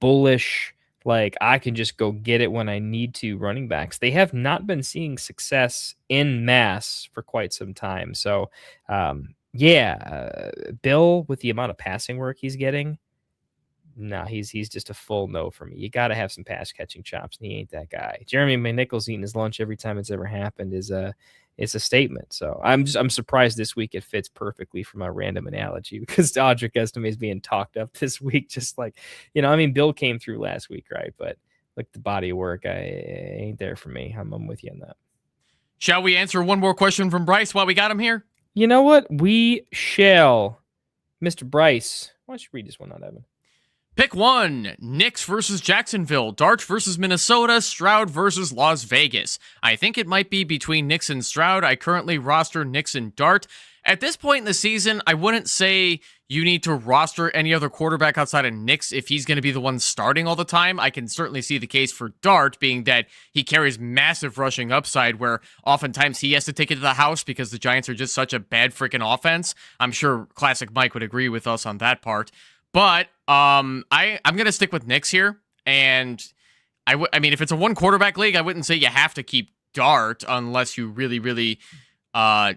bullish, like I can just go get it when I need to running backs, they have not been seeing success in mass for quite some time. So Bill, with the amount of passing work he's getting, he's just a full no for me. You got to have some pass catching chops, and he ain't that guy. Jeremy McNichols eating his lunch every time it's ever happened is a statement. So I'm surprised this week it fits perfectly for my random analogy, because Audric Estime is being talked up this week. Just like, Bill came through last week, right? But like the body of work, I ain't there for me. I'm with you on that. Shall we answer one more question from Bryce while we got him here? You know what? We shall. Mr. Bryce, why don't you read this one out, Evan? Pick one. Knicks versus Jacksonville. Dart versus Minnesota. Stroud versus Las Vegas. I think it might be between Knicks and Stroud. I currently roster Knicks and Dart. At this point in the season, I wouldn't say you need to roster any other quarterback outside of Knicks if he's going to be the one starting all the time. I can certainly see the case for Dart, being that he carries massive rushing upside where oftentimes he has to take it to the house because the Giants are just such a bad freaking offense. I'm sure Classic Mike would agree with us on that part. But I'm going to stick with Knicks here, and I mean, if it's a one quarterback league, I wouldn't say you have to keep Dart unless you really, really have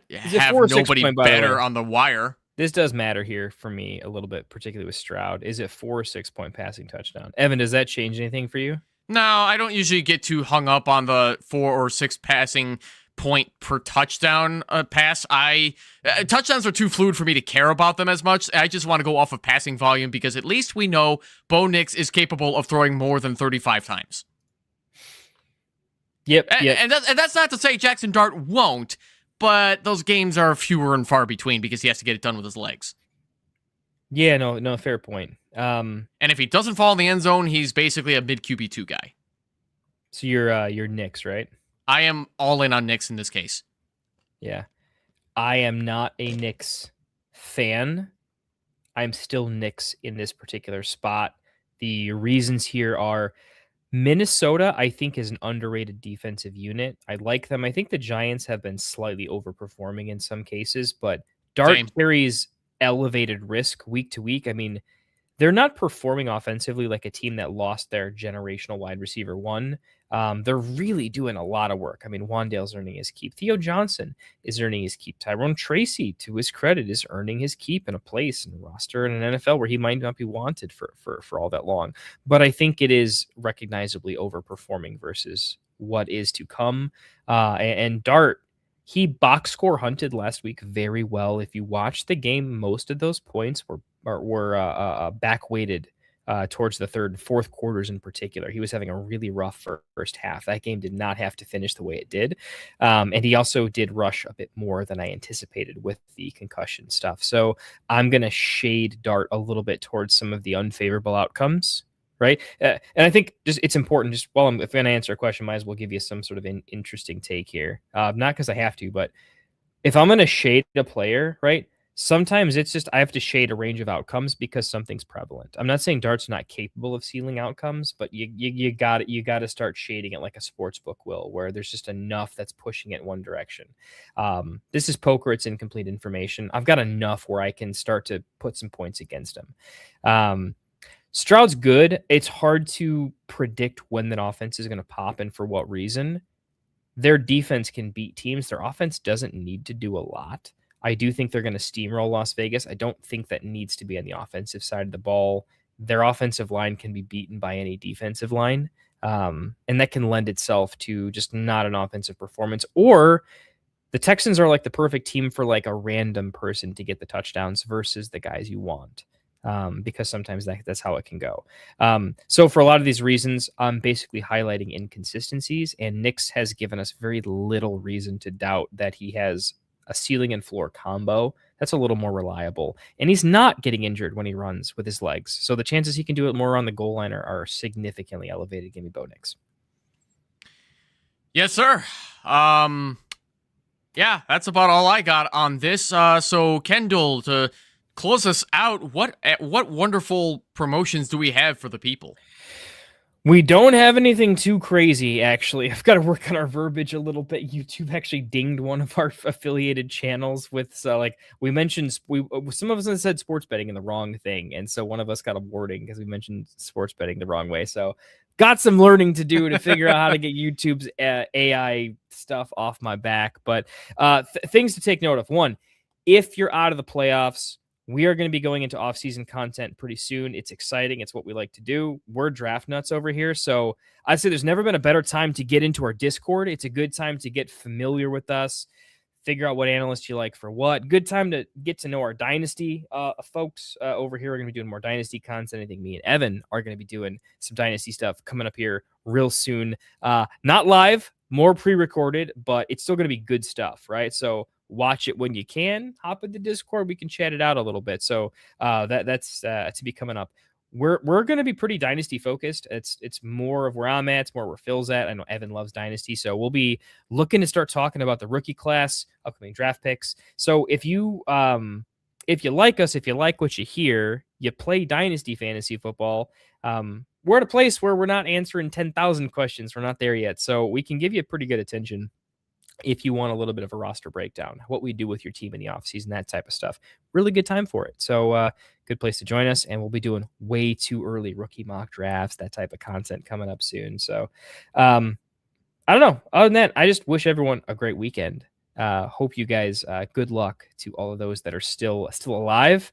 4 or 6 nobody point, by the better way? on the wire. This does matter here for me a little bit, particularly with Stroud. Is it 4 or 6 point passing touchdown? Evan, does that change anything for you? No, I don't usually get too hung up on the 4 or 6 passing point per touchdown pass. Touchdowns are too fluid for me to care about them as much. I just want to go off of passing volume because at least we know Bo Nix is capable of throwing more than 35 times. Yep. And that's not to say Jackson Dart won't, but those games are fewer and far between because he has to get it done with his legs. Yeah, no, fair point. And if he doesn't fall in the end zone, he's basically a mid QB2 guy. So you're Knicks, right? I am all in on Knicks in this case. Yeah. I am not a Knicks fan. I'm still Knicks in this particular spot. The reasons here are Minnesota, I think, is an underrated defensive unit. I like them. I think the Giants have been slightly overperforming in some cases, but Dart Same. carries elevated risk week to week. I mean, they're not performing offensively like a team that lost their generational wide receiver one. They're really doing a lot of work. I mean, Wandale's earning his keep. Theo Johnson is earning his keep. Tyrone Tracy, to his credit, is earning his keep in a place in a roster in an NFL where he might not be wanted for all that long. But I think it is recognizably overperforming versus what is to come. And Dart, he box score hunted last week very well. If you watch the game, most of those points were back weighted towards the third and fourth quarters in particular. He was having a really rough first half. That game did not have to finish the way it did. And he also did rush a bit more than I anticipated with the concussion stuff. So I'm going to shade Dart a little bit towards some of the unfavorable outcomes. Right. And I think just it's important, just while I'm going to answer a question, might as well give you some sort of an interesting take here. Not because I have to, but if I'm going to shade a player, right, sometimes it's just I have to shade a range of outcomes because something's prevalent. I'm not saying Dart's not capable of sealing outcomes, but you got to start shading it like a sports book will, where there's just enough that's pushing it one direction. This is poker; it's incomplete information. I've got enough where I can start to put some points against him. Stroud's good. It's hard to predict when that offense is going to pop and for what reason. Their defense can beat teams. Their offense doesn't need to do a lot. I do think they're going to steamroll Las Vegas. I don't think that needs to be on the offensive side of the ball. Their offensive line can be beaten by any defensive line. And that can lend itself to just not an offensive performance. Or the Texans are like the perfect team for like a random person to get the touchdowns versus the guys you want. Because sometimes that's how it can go. So for a lot of these reasons, I'm basically highlighting inconsistencies, and Nix has given us very little reason to doubt that he has a ceiling and floor combo that's a little more reliable, and he's not getting injured when he runs with his legs. So the chances he can do it more on the goal line are significantly elevated. Give me Bo Nix. Yes, sir. Yeah, that's about all I got on this. So Kendall, to close us out, what wonderful promotions do we have for the people? We don't have anything too crazy, actually. I've got to work on our verbiage a little bit. YouTube actually dinged one of our affiliated channels with we mentioned some of us said sports betting in the wrong thing, and so one of us got a warning because we mentioned sports betting the wrong way. So got some learning to do to figure out how to get YouTube's AI stuff off my back. But things to take note of. One, if you're out of the playoffs, we are going to be going into off-season content pretty soon. It's exciting. It's what we like to do. We're draft nuts over here. So I'd say there's never been a better time to get into our Discord. It's a good time to get familiar with us, figure out what analysts you like for what. Good time to get to know our Dynasty folks over here. We're going to be doing more Dynasty content. I think me and Evan are going to be doing some Dynasty stuff coming up here real soon. Not live, more pre-recorded, but it's still going to be good stuff, right? So watch it when you can. Hop in the Discord. We can chat it out a little bit. So that's to be coming up. We're going to be pretty Dynasty focused. It's more of where I'm at. It's more where Phil's at. I know Evan loves Dynasty. So we'll be looking to start talking about the rookie class, upcoming draft picks. So if you like us, if you like what you hear, you play Dynasty fantasy football, we're at a place where we're not answering 10,000 questions. We're not there yet. So we can give you pretty good attention if you want a little bit of a roster breakdown, what we do with your team in the offseason, that type of stuff. Really good time for it. So good place to join us. And we'll be doing way too early rookie mock drafts, that type of content coming up soon. So I don't know. Other than that, I just wish everyone a great weekend. Hope you guys, good luck to all of those that are still alive.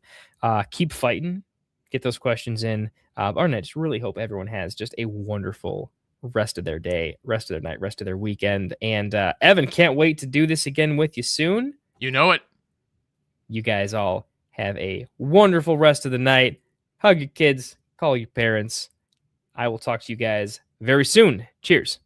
Keep fighting. Get those questions in. Other than that, just really hope everyone has just a wonderful rest of their day, rest of their night, rest of their weekend. And Evan, can't wait to do this again with you soon. You know it. You guys all have a wonderful rest of the night. Hug your kids, call your parents. I will talk to you guys very soon. Cheers.